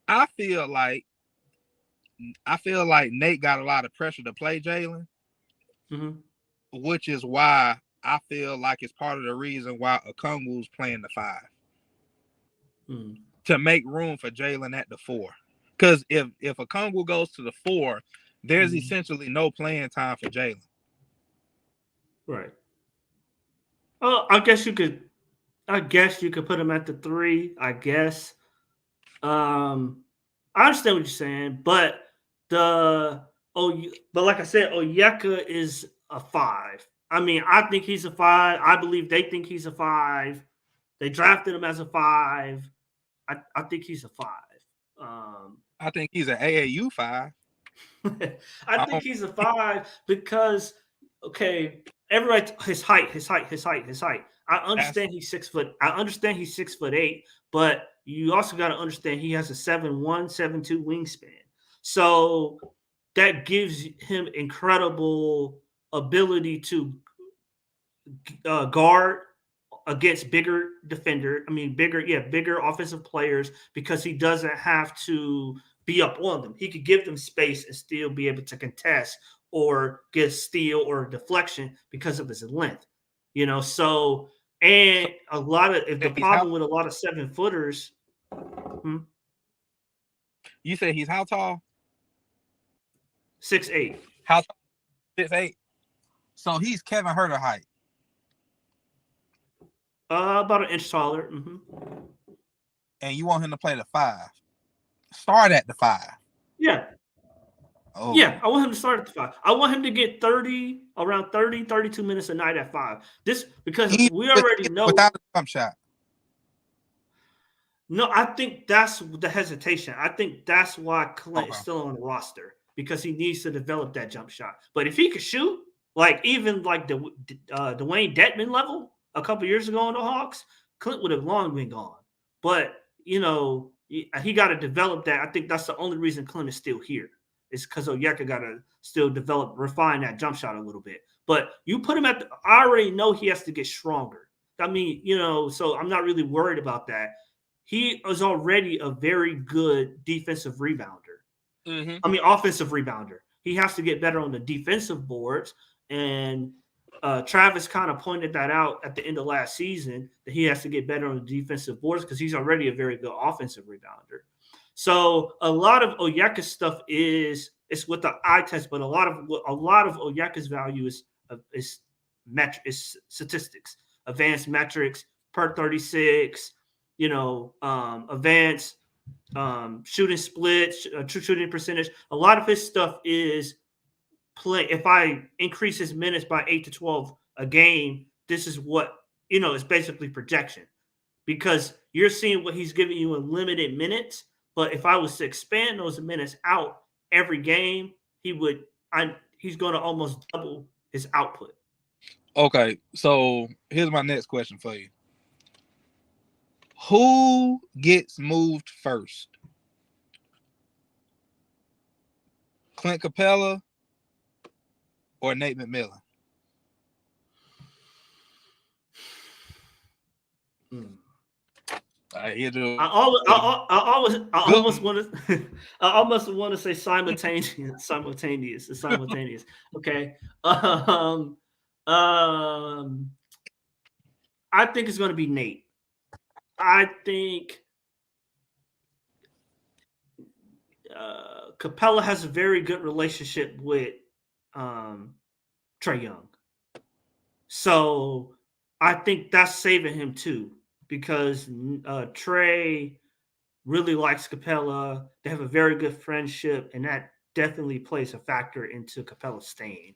I feel like Nate got a lot of pressure to play Jalen, which is why I feel like it's part of the reason why Okongwu's playing the 5 to make room for Jalen at the 4. Because if Okongwu goes to the 4, there's essentially no playing time for Jalen. Right. Oh, I guess you could put him at the 3. I guess. I understand what you're saying, but but like I said, Onyeka is a 5. I mean, I think he's a 5. I believe they think he's a 5. They drafted him as a 5. I think he's a 5. I think he's an AAU 5. I think he's a 5 because everybody his height. I understand he's 6 foot. I understand he's 6'8", but you also got to understand he has a 7'1", 7'2" wingspan. So that gives him incredible ability to guard against bigger bigger offensive players because he doesn't have to be up on them. He could give them space and still be able to contest or get steal or deflection because of his length. So and a lot of the problem with a lot of 7-footers. You say he's how tall? 6'8". How tall? 6'8". So he's Kevin Huerter height. About an inch taller. And you want him to play the 5? Start at the 5. Yeah. Oh. Yeah, I want him to start at the 5. I want him to get around 30, 32 minutes a night at 5. This because we already know without a jump shot. No, I think that's the hesitation. I think that's why Clint is still on the roster because he needs to develop that jump shot. But if he could shoot, even the Dwayne Dedman level a couple years ago on the Hawks, Clint would have long been gone. But he got to develop that. I think that's the only reason Clint is still here. It's because Onyeka got to still refine that jump shot a little bit. But you put him I already know he has to get stronger. I mean, so I'm not really worried about that. He is already a very good defensive rebounder. I mean, offensive rebounder. He has to get better on the defensive boards. And Travis kind of pointed that out at the end of last season, that he has to get better on the defensive boards because he's already a very good offensive rebounder. So a lot of Onyeka's stuff it's with the eye test, but a lot of Onyeka's value is statistics, advanced metrics, per 36, advanced shooting splits, true shooting percentage. A lot of his stuff is play. If I increase his minutes by 8 to 12 a game, this is what it's basically projection, because you're seeing what he's giving you in limited minutes. But if I was to expand those minutes out every game, he's going to almost double his output. Okay, so here's my next question for you. Who gets moved first? Clint Capela or Nate McMillan? I almost want to say simultaneous. Okay. I think it's going to be Nate. I think Capela has a very good relationship with Trey Young. So I think that's saving him too, because Trey really likes Capela. They have a very good friendship, and that definitely plays a factor into Capela staying.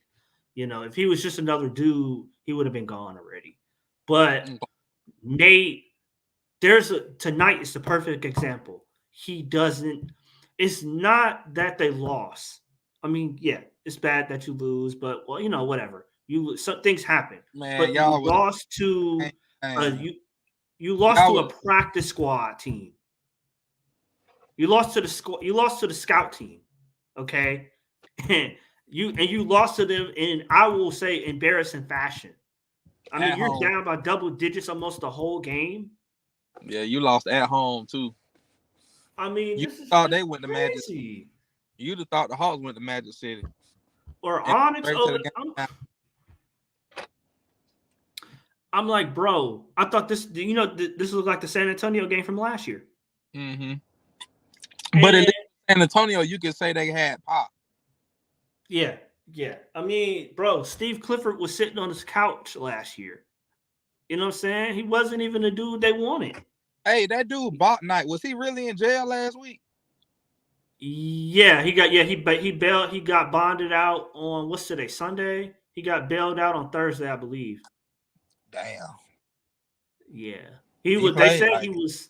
If he was just another dude, he would have been gone already. But Nate, tonight is the perfect example. He doesn't. It's not that they lost. I mean, yeah, it's bad that you lose, but well, whatever. Some things happen. Man, But you y'all was lost to man. you lost Y'all to a was practice squad team. You lost to the squad. You lost to the scout team. Okay, and you lost to them in, I will say, embarrassing fashion. I mean, at you're home. down by double digits almost the whole game. Yeah, you lost at home too. I mean, You this is thought they went to Magic. crazy. You'd have thought the Hawks went to Magic City. Or And Onyx. straight to Oh, the game. I'm like, bro. I thought this. This looked like the San Antonio game from last year. Mm-hmm. But at And least San Antonio, you could say they had pop. yeah. I mean, bro, Steve Clifford was sitting on his couch last year. You know what I'm saying? He wasn't even the dude they wanted. Hey, that dude Bot Night, was he really in jail last week? Yeah, he bailed. He got bonded out on what's today, Sunday. He got bailed out on Thursday, I believe. Damn. Yeah, He They played said like he it. was.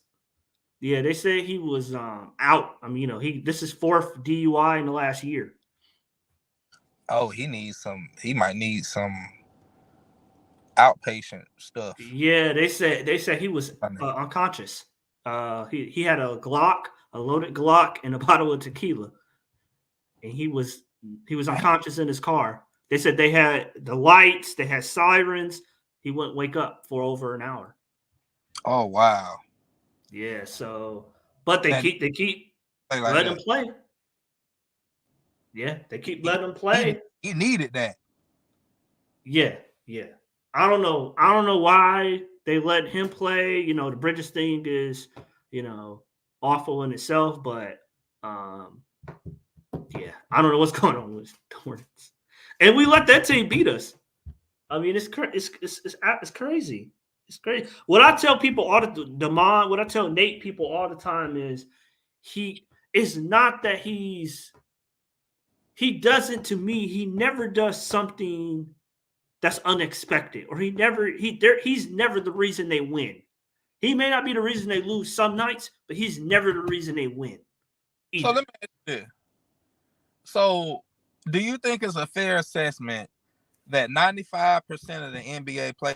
Yeah, they said he was out. I mean, this is fourth DUI in the last year. Oh, he might need some outpatient stuff. Yeah, they said he was unconscious. He had a loaded Glock, and a bottle of tequila, and he was unconscious in his car. They said they had the lights, they had sirens. He wouldn't wake up for over an hour. Oh wow. Yeah, so but they And keep play like letting him that. play. Yeah, they keep He, letting him he play. he needed that. Yeah. I don't know. I don't know why they let him play. The Bridges thing is, awful in itself, but yeah, I don't know what's going on with the Hornets. And we let that team beat us. I mean, it's crazy. It's crazy. It's crazy. What I tell people all what I tell Nate people all the time is it's not that he doesn't, to me, he never does something that's unexpected, or he's never the reason they win. He may not be the reason they lose some nights, but he's never the reason they win So either. let me ask you this. So do you think it's a fair assessment that 95% of the NBA play?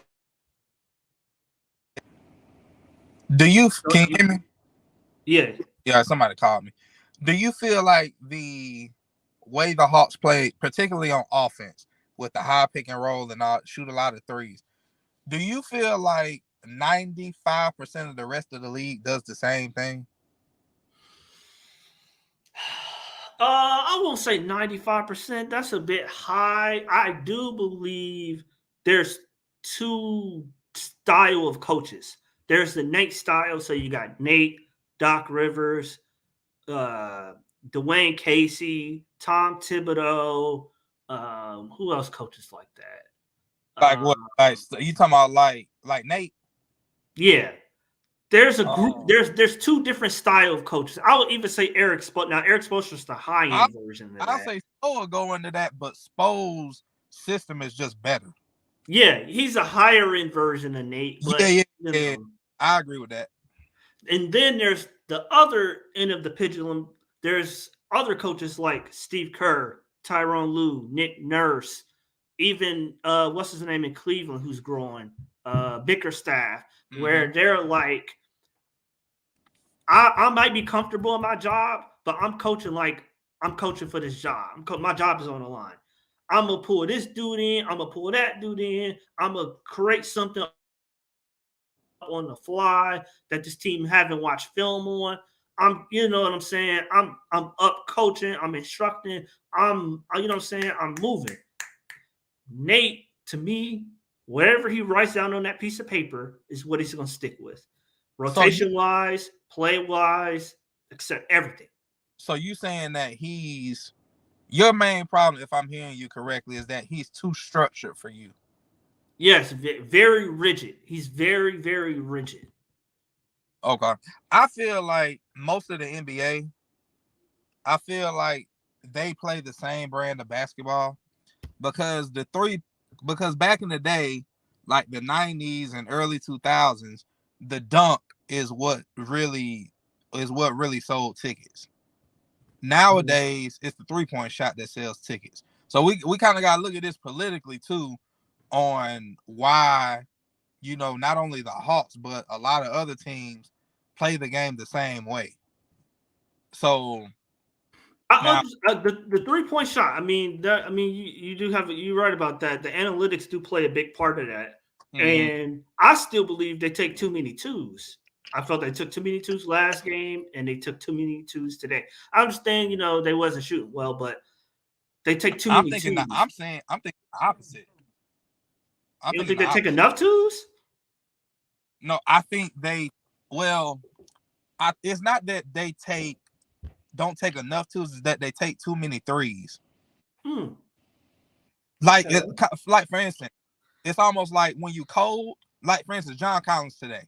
Can you hear me? Yeah. Yeah, somebody called me. Do you feel like the way the Hawks play, particularly on offense, with the high pick and roll and all, shoot a lot of threes, do you feel like 95% of the rest of the league does the same thing? I won't say 95%. That's a bit high. I do believe there's two style of coaches. There's the Nate style. So you got Nate, Doc Rivers, Dwayne Casey, Tom Thibodeau. Who else coaches like that? Like what? Like you talking about like Nate? Yeah. There's a group. There's two different style of coaches. I would even say Eric Spoelstra. Now Eric Spoelstra is the high end version of I'll that. say Spo will go into that, but Spo's system is just better. Yeah, he's a higher end version of Nate. But, yeah. I agree with that. And then there's the other end of the pendulum. There's other coaches like Steve Kerr, Tyronn Lue, Nick Nurse, even what's his name in Cleveland, who's growing, Bickerstaff, where they're like, I might be comfortable in my job, but I'm coaching for this job. My job is on the line. I'm gonna pull this dude in. I'm gonna pull that dude in. I'm gonna create something on the fly that this team haven't watched film on. You know what I'm saying? I'm up coaching. I'm instructing. You know what I'm saying? I'm moving. Nate, to me, whatever he writes down on that piece of paper is what he's gonna stick with. Rotation wise, play wise, except everything. So you saying that your main problem, if I'm hearing you correctly, is that he's too structured for you? Yes, very rigid. He's very, very rigid. Okay. I feel like most of the NBA, I feel like they play the same brand of basketball because back in the day, like the 90s and early 2000s, the dunk is what really sold tickets. Nowadays, it's the 3-point shot that sells tickets. So we kind of got to look at this politically too, on why, you know, not only the Hawks but a lot of other teams play the game the same way. So now, the 3-point shot. I mean, you do have you're right about that. The analytics do play a big part of that, and I still believe they take too many twos. I felt they took too many twos last game, and they took too many twos today. I understand, you know, they wasn't shooting well, but they take too many twos. I'm thinking the opposite. You don't think they take enough twos? No, I think they. Well, it's not that they don't take enough twos; is that they take too many threes. Like, like for instance, it's almost like when you cold. Like for instance, John Collins today,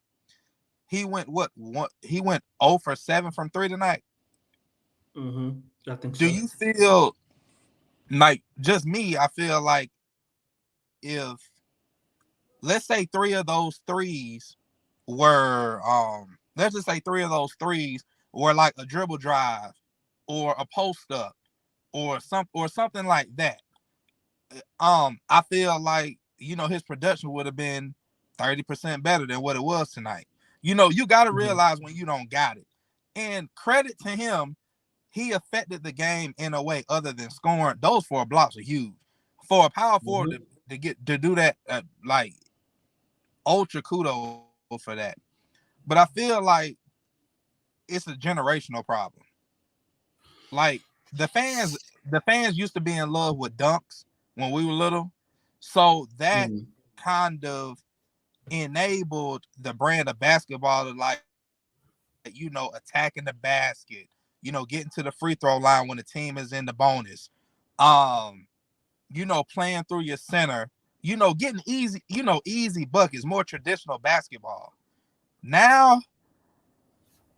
he went he went 0 for 7 from 3 tonight. I think so. Do you feel like, just me? I feel like if, let's say 3 of those threes were let's just say 3 of those threes were like a dribble drive or a post up or something like that. I feel like, you know, his production would have been 30% better than what it was tonight. You know, you got to realize when you don't got it. And credit to him, he affected the game in a way other than scoring. Those 4 blocks are huge for a power forward to do that. Like, ultra kudos for that. But I feel like it's a generational problem. Like, the fans used to be in love with dunks when we were little, so that kind of enabled the brand of basketball to, like, you know, attacking the basket, you know, getting to the free throw line when the team is in the bonus, you know, playing through your center, you know, getting easy buckets, more traditional basketball. Now,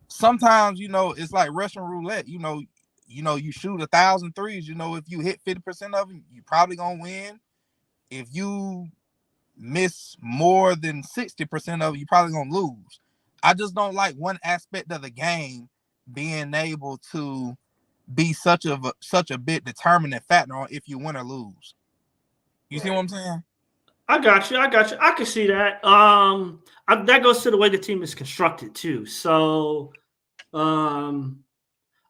sometimes, you know, it's like Russian roulette. You know, you shoot 1,000 threes. You know, if you hit 50% of them, you probably gonna win. If you miss more than 60% of it, you probably gonna lose. I just don't like one aspect of the game being able to be such a big determinant factor on if you win or lose. You see what I'm saying? I got you. I can see that. That goes to the way the team is constructed too. So,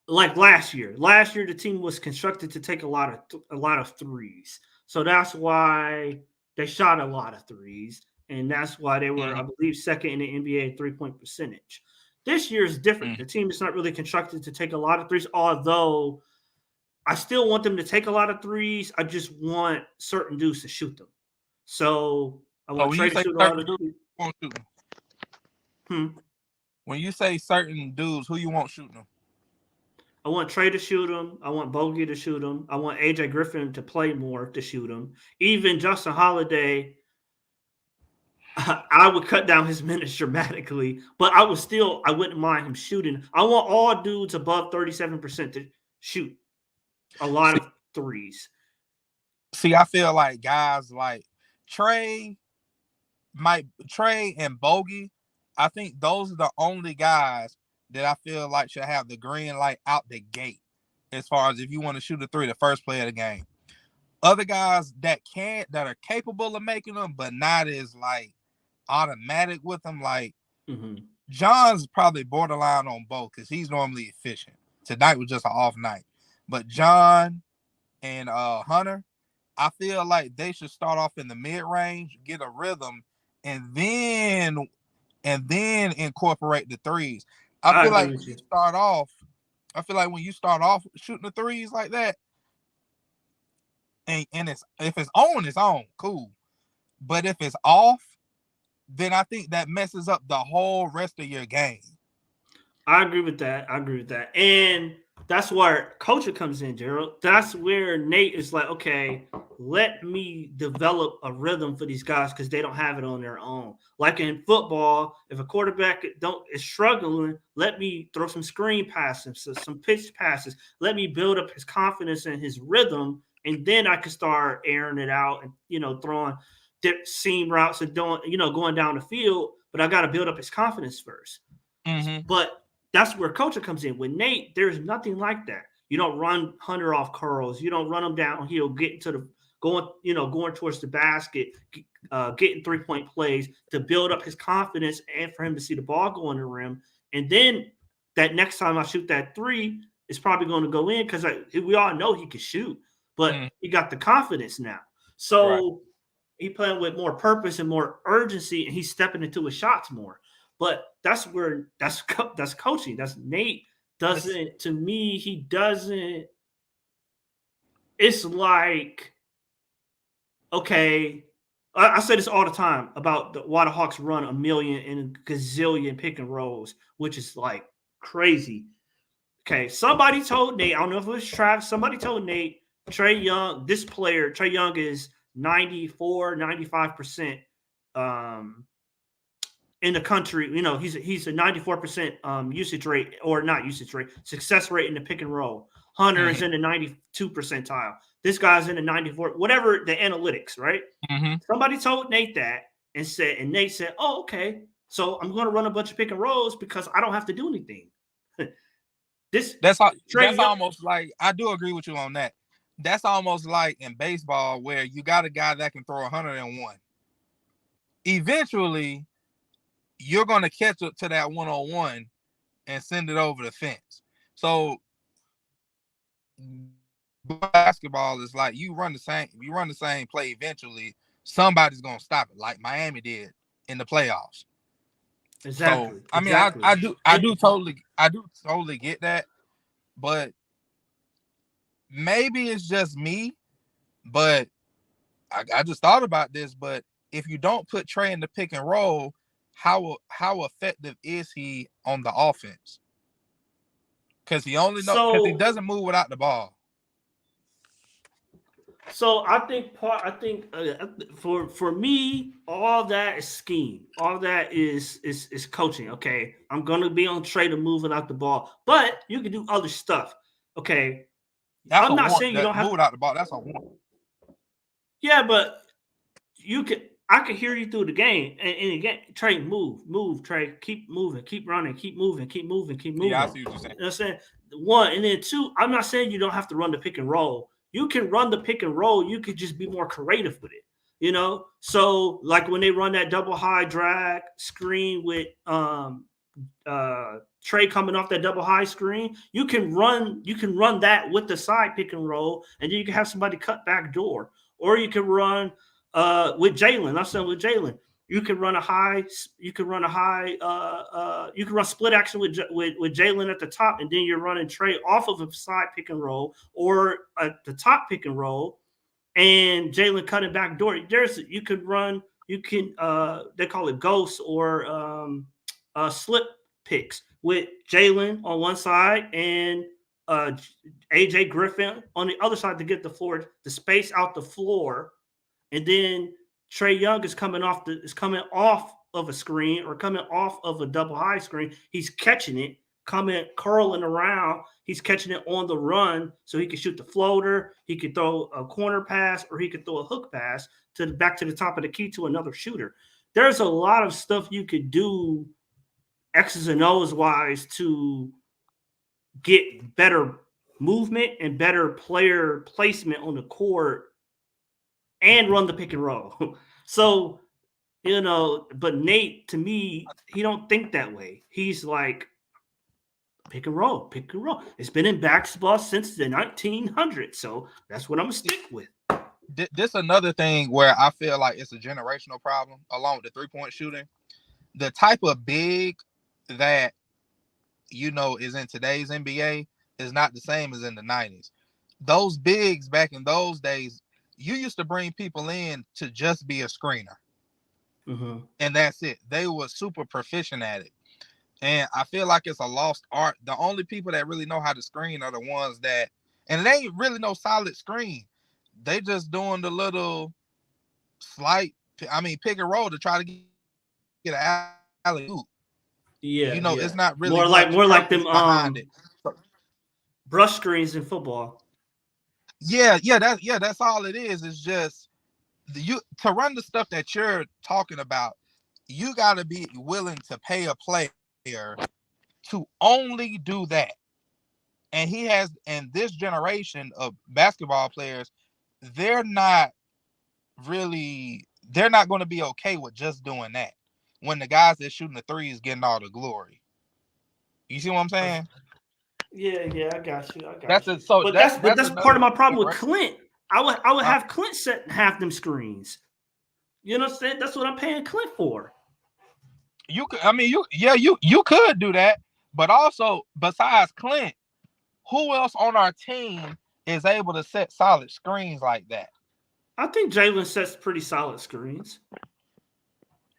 like last year the team was constructed to take a lot of threes. So that's why they shot a lot of threes, and that's why they were, I believe, second in the NBA 3-point percentage. This year is different. The team is not really constructed to take a lot of threes, although I still want them to take a lot of threes. I just want certain dudes to shoot them. So I want Trey to shoot a lot of threes. When you say certain dudes, who you want shooting them? I want Trey to shoot him. I want Bogey to shoot him. I want AJ Griffin to play more to shoot him. Even Justin Holiday, I would cut down his minutes dramatically, but I wouldn't mind him shooting. I want all dudes above 37% to shoot a lot of threes. See, I feel like guys like Trey and Bogey, I think those are the only guys that I feel like should have the green light out the gate as far as if you want to shoot a 3, the first play of the game. Other guys that are capable of making them, but not as like automatic with them, like John's probably borderline on both because he's normally efficient. Tonight was just an off night. But John and Hunter, I feel like they should start off in the mid-range, get a rhythm, and then incorporate the threes. I feel like when you start off shooting the threes like that, and if it's on, cool. But if it's off, then I think that messes up the whole rest of your game. I agree with that. And that's where culture comes in, Gerald. That's where Nate is like, okay, let me develop a rhythm for these guys because they don't have it on their own. Like in football, if a quarterback is struggling, let me throw some screen passes, some pitch passes. Let me build up his confidence and his rhythm, and then I can start airing it out and, you know, throwing seam routes and going down the field, but I got to build up his confidence first. Mm-hmm. But that's where coaching comes in. With Nate, there's nothing like that. You don't run Hunter off curls. You don't run him downhill, getting to the going towards the basket, getting 3-point plays to build up his confidence and for him to see the ball go in the rim. And then that next time I shoot that three, it's probably going to go in because we all know he can shoot, but he got the confidence now. So he playing with more purpose and more urgency, and he's stepping into his shots more. But that's coaching. That's Nate doesn't. To me, he doesn't. It's like, okay, I say this all the time about why the Hawks run a million and a gazillion pick and rolls, which is like crazy. Okay, somebody told Nate, I don't know if it was Travis, somebody told Nate, Trey Young, this player, Trey Young is 94, 95% in the country. He's a 94% usage rate, or not usage rate, success rate in the pick and roll. Hunter is in the 92 percentile. This guy's in the 94, whatever the analytics, right? Mm-hmm. Somebody told Nate that and Nate said, oh, okay, so I'm going to run a bunch of pick and rolls because I don't have to do anything. That's almost like, I do agree with you on that. That's almost like in baseball where you got a guy that can throw 101. Eventually, you're going to catch up to that 101 and send it over the fence. So basketball is like you run the same play, eventually somebody's going to stop it, like Miami did in the playoffs. Exactly. So, I mean, exactly. I do totally get that, but maybe it's just me, but I just thought about this. But if you don't put Trey in the pick and roll, how effective is he on the offense? Because he doesn't move without the ball. So I think for me, all that is scheme. All that is coaching. Okay, I'm gonna be on Trey to move without the ball, but you can do other stuff. Okay, I'm not saying you don't have to move without the ball. That's a one. Yeah, but you can. I can hear you through the game. And again, Trey, move, Trey, keep moving, keep running, keep moving. Yeah, I see what you're saying. You know what I'm saying? One, and then two, I'm not saying you don't have to run the pick and roll. You can run the pick and roll. You could just be more creative with it, So like when they run that double high drag screen with Trey coming off that double high screen, you can run that with the side pick and roll, and then you can have somebody cut back door, or you can run with Jalen. I'm saying with Jalen, you can run split action with Jalen at the top, and then you're running Trey off of a side pick and roll or the top pick and roll, and Jalen cutting back door. They call it ghost or slip picks with Jalen on one side and AJ Griffin on the other side to get the space out the floor, and then Trey Young is coming off of a screen or coming off of a double high screen. He's catching it, curling around. He's catching it on the run, so he can shoot the floater. He could throw a corner pass, or he could throw a hook pass back to the top of the key to another shooter. There's a lot of stuff you could do, X's and O's wise, to get better movement and better player placement on the court and run the pick and roll. So, but Nate, to me, he don't think that way. He's like, pick and roll. It's been in basketball since the 1900s, so that's what I'm going to stick with. This another thing where I feel like it's a generational problem, along with the three-point shooting. The type of big that, is in today's NBA is not the same as in the 90s. Those bigs back in those days, you used to bring people in to just be a screener. Mm-hmm. And that's it. They were super proficient at it. And I feel like it's a lost art. The only people that really know how to screen are the ones that, and it ain't really no solid screen. They just doing the little pick and roll to try to get an alley-oop. Yeah, it's not really more like them behind it. Brush screens in football. Yeah, that's all it is. It's just to run the stuff that you're talking about, you got to be willing to pay a player to only do that. And he has, and this generation of basketball players, they're not going to be okay with just doing that when the guys that shooting the threes getting all the glory. You see what I'm saying? Yeah, I got you. That's it. But that's part of my problem with Clint. I would have Clint setting half them screens. You know what I'm saying? That's what I'm paying Clint for. You could do that, but also besides Clint, who else on our team is able to set solid screens like that? I think Jalen sets pretty solid screens.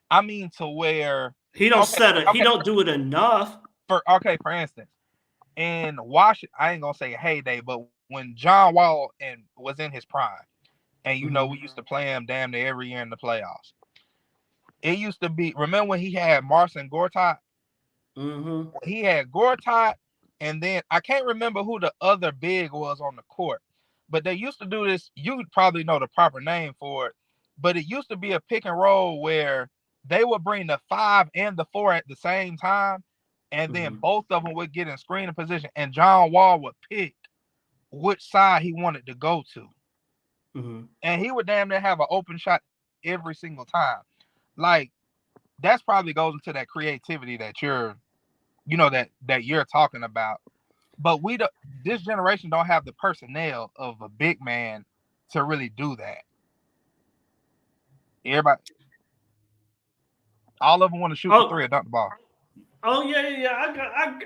I mean, to where he don't he don't do it enough. For instance, in Washington, I ain't gonna say heyday, but when John Wall was in his prime, and we used to play him damn near every year in the playoffs. It used to be, remember when he had Marcin Gortat? Mm-hmm. He had Gortat, and then I can't remember who the other big was on the court, but they used to do this. You probably know the proper name for it, but it used to be a pick and roll where they would bring the 5 and the 4 at the same time, and then both of them would get in screening position, and John Wall would pick which side he wanted to go to. And he would damn near have an open shot every single time. Like, that's probably goes into that creativity that you're talking about. But this generation don't have the personnel of a big man to really do that. Everybody, all of them want to shoot the three or dunk the ball. Oh yeah.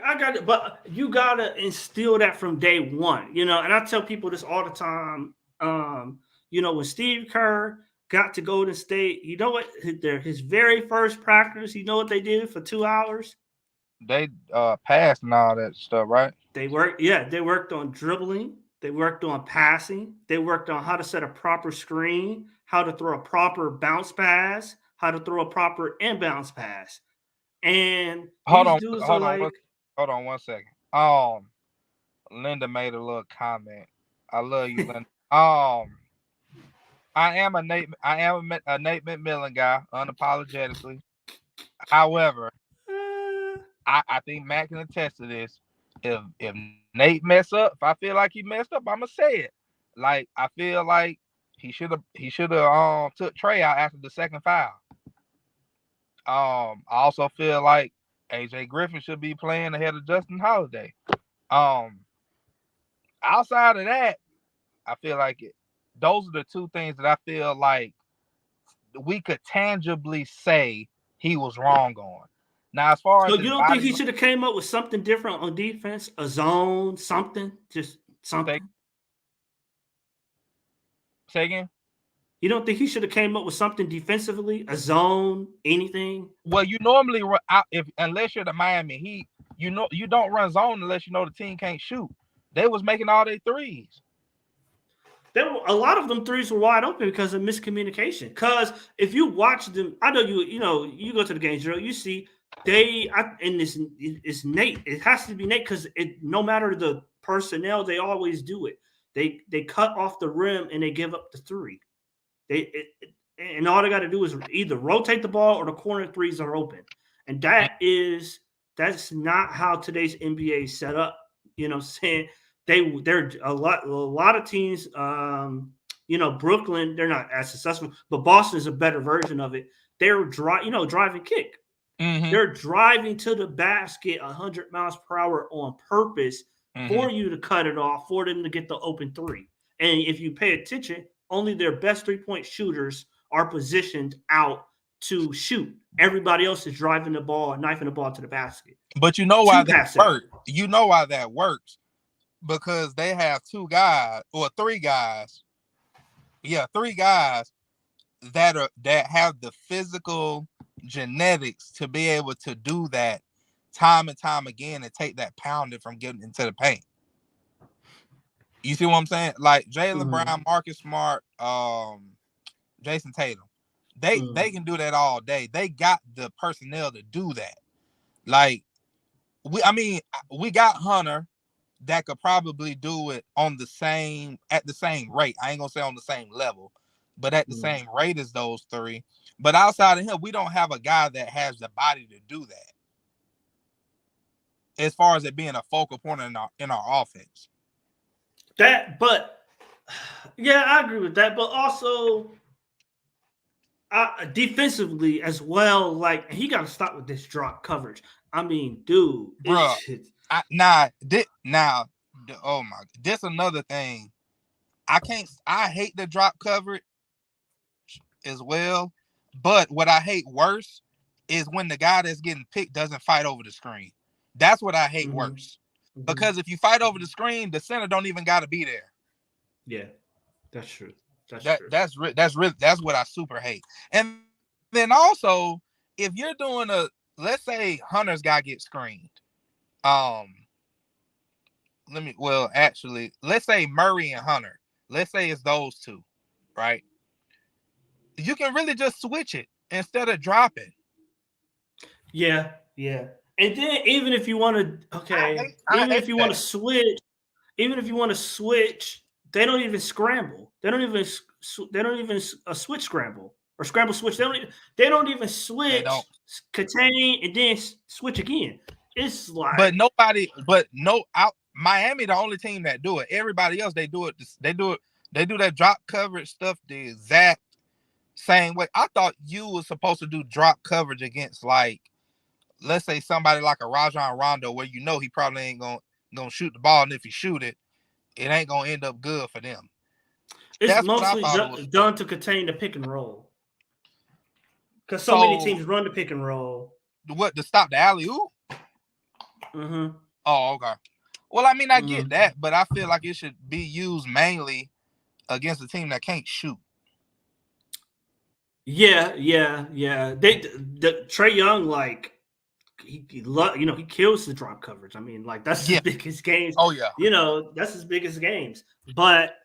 I got it. But you gotta instill that from day one, And I tell people this all the time. When Steve Kerr got to Golden State, you know what? His very first practice, you know what they did for 2 hours? They passed and all that stuff, right? They worked on dribbling. They worked on passing. They worked on how to set a proper screen, how to throw a proper bounce pass, how to throw a proper inbounds pass. And hold on one second. Linda made a little comment. I love you, Linda. I am a Nate McMillan guy, unapologetically. However, I think Matt can attest to this. If Nate mess up, if I feel like he messed up, I'ma say it. Like, I feel like he should have took Trey out after the second foul. I also feel like AJ Griffin should be playing ahead of Justin Holiday. Outside of that, I feel like those are the two things that I feel like we could tangibly say he was wrong on. Now, as far as you don't think he should have came up with something different on defense, a zone, something, just something? Say again? You don't think he should have came up with something defensively, a zone, anything? Well, you normally unless you're the Miami Heat, you don't run zone unless you know the team can't shoot. They was making all their threes. A lot of them threes were wide open because of miscommunication. Because if you watch them, I know you go to the games, you see it's Nate. It has to be Nate because no matter the personnel, they always do it. They cut off the rim and they give up the three. And all they got to do is either rotate the ball or the corner threes are open. And that's not how today's NBA is set up. You know what I'm saying? They're a lot of teams, Brooklyn, they're not as successful, but Boston is a better version of it. They're driving kick. Mm-hmm. They're driving to the basket 100 miles per hour on purpose for you to cut it off, for them to get the open three. And if you pay attention, only their best 3-point shooters are positioned out to shoot. Everybody else is driving the ball, knifing the ball to the basket. But you know why that works? You know why that works? Because they have 2 guys or 3 guys. Yeah, 3 guys that have the physical genetics to be able to do that time and time again and take that pounding from getting into the paint. You see what I'm saying? Like Jaylen Brown, Marcus Smart, Jason Tatum. They can do that all day. They got the personnel to do that. Like we got Hunter that could probably do it at the same rate. I ain't gonna say on the same level, but at the same rate as those three. But outside of him, we don't have a guy that has the body to do that. As far as it being a focal point in our offense. But yeah, I agree with that. But also, defensively as well, like he got to stop with this drop coverage. I mean, dude, bro. Oh my, this another thing. I hate the drop coverage as well, but what I hate worse is when the guy that's getting picked doesn't fight over the screen. That's what I hate worse. Because if you fight over the screen, the center don't even got to be there. Yeah, that's true. That's what I super hate. And then also, if you're doing let's say Hunter's guy gets screened. Let's say Murray and Hunter. Let's say it's those two, right? You can really just switch it instead of dropping. Yeah. And then even if you want to, even if you want to switch, they don't even scramble. They don't even switch scramble or scramble switch. They don't even switch, contain, and then switch again. It's like, Miami, the only team that do it. Everybody else, they do it. They do that drop coverage stuff the exact same way. I thought you was supposed to do drop coverage against, like, let's say somebody like a Rajon Rondo, where you know he probably ain't gonna shoot the ball, and if he shoot it, it ain't gonna end up good for them. It's mostly done to contain the pick and roll, because so many teams run the pick and roll. What, to stop the alley-oop? Mm-hmm. Oh, okay. Well, I mean, I get that, but I feel like it should be used mainly against a team that can't shoot. Yeah. Trey Young, like, he kills the drop coverage. I mean, like, that's his biggest games. Oh yeah. That's his biggest games. But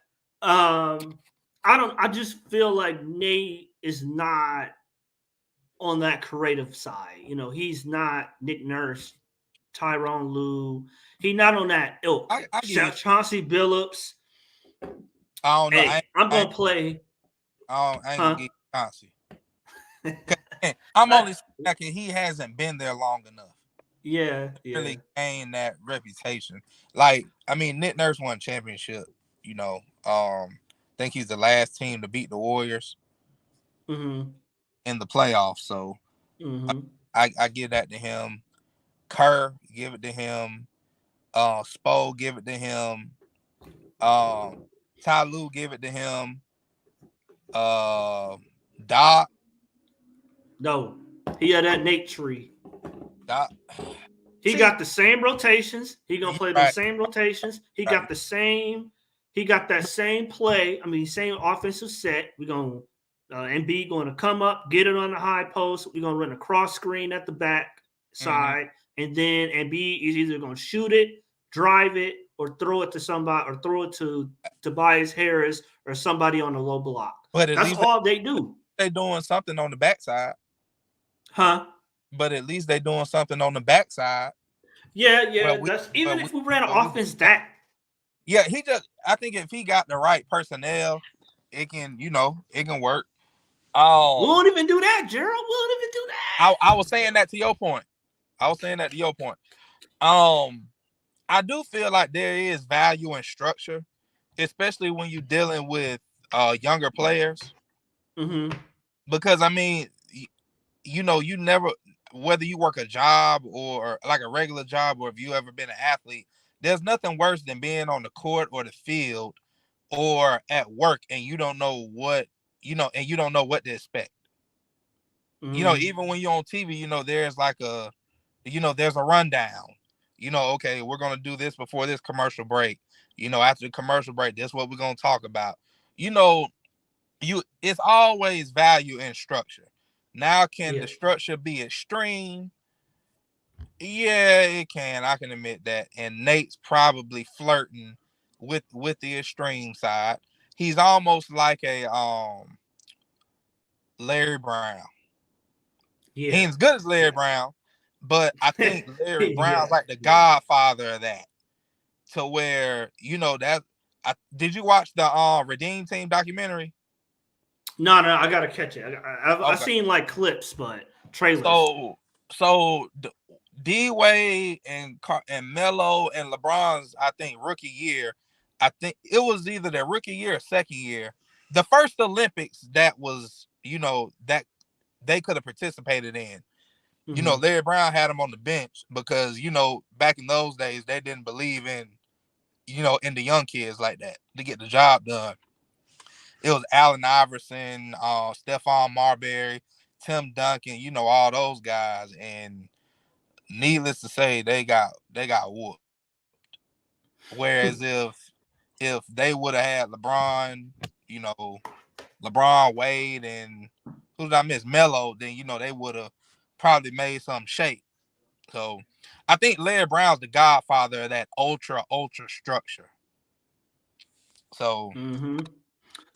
I just feel like Nate is not on that creative side. He's not Nick Nurse, Tyronn Lue. He's not on that ilk. Chauncey Billups. I don't know. Hey, I'm gonna play. I ain't gonna get Chauncey. I'm only saying he hasn't been there long enough. Yeah. Really gain that reputation. Like, I mean, Nick Nurse won a championship. I think he's the last team to beat the Warriors in the playoffs. So I give that to him. Kerr, give it to him. Spo, give it to him. Ty Lue, give it to him. Doc. No, he had that Nate tree. Doc. He got the same rotations. He gonna play the same rotations. He got the same. He got that same play. I mean, same offensive set. We're gonna Embiid going to come up, get it on the high post. We're gonna run a cross screen at the back side, and then Embiid is either gonna shoot it, drive it, or throw it to somebody, or throw it to Tobias Harris or somebody on the low block. But that's all they do. They're doing something on the backside. Huh? But at least they're doing something on the backside. Yeah. If we ran an offense that. Yeah, I think if he got the right personnel, it can work. We won't even do that, Gerald. We won't even do that. I was saying that to your point. I do feel like there is value in structure, especially when you're dealing with younger players. Because, I mean, you never, whether you work a job or like a regular job, or if you ever been an athlete, there's nothing worse than being on the court or the field or at work and you don't know what to expect. Even when you're on TV, there's like there's a rundown. Okay, we're gonna do this before this commercial break. After the commercial break, this is what we're gonna talk about. It's always value in structure. Now, can the structure be extreme? Yeah, it can. I can admit that. And Nate's probably flirting with the extreme side. He's almost like a Larry Brown. Yeah. He ain't as good as Larry Brown, but I think Larry Brown's like the godfather of that. To where, did you watch the Redeem Team documentary? No, I gotta catch it. I've seen like clips, but trailers. So D Wade and Melo and LeBron's, I think, rookie year. I think it was either their rookie year or second year. The first Olympics that was, that they could have participated in. Mm-hmm. Larry Brown had him on the bench because, back in those days, they didn't believe in, in the young kids like that to get the job done. It was Allen Iverson, Stephon Marbury, Tim Duncan, all those guys. And needless to say, they got whooped. Whereas if they would have had LeBron, LeBron, Wade, and who did I miss? Melo, then they would have probably made some shape. So I think Larry Brown's the godfather of that ultra structure. So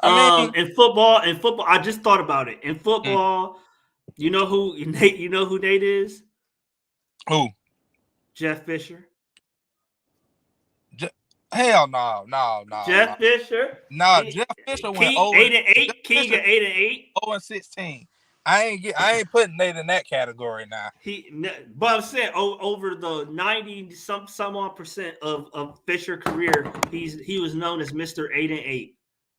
I mean, in football, I just thought about it. In football, you know who Nate? You know who Nate is? Who? Jeff Fisher. Hell no. Jeff Fisher. Jeff Fisher went King 0 8-8. King at 8-8. 0-16. I ain't putting Nate in that category now. But I'm saying over the 90 some odd percent of Fisher career, he was known as Mr. 8-8.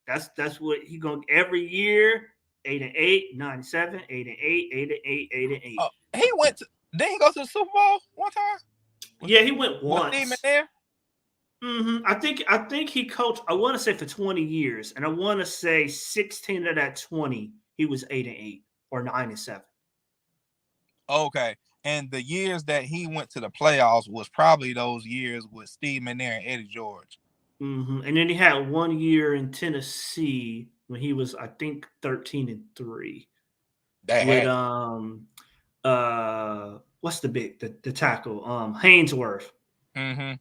That's what he going every year. 8-8, 97, 8-8, 8-8, 8-8. Oh, he went to. Did he go to the Super Bowl one time? Yeah, he went once. Was Steve there? I think he coached. I want to say for 20 years, and I want to say 16 of that 20 he was 8-8 or 9-7. Okay, and the years that he went to the playoffs was probably those years with Steve McMillan and Eddie George. And then he had 1 year in Tennessee when he was, I think, 13-3. With what's the tackle? Hainsworth. Mm-hmm.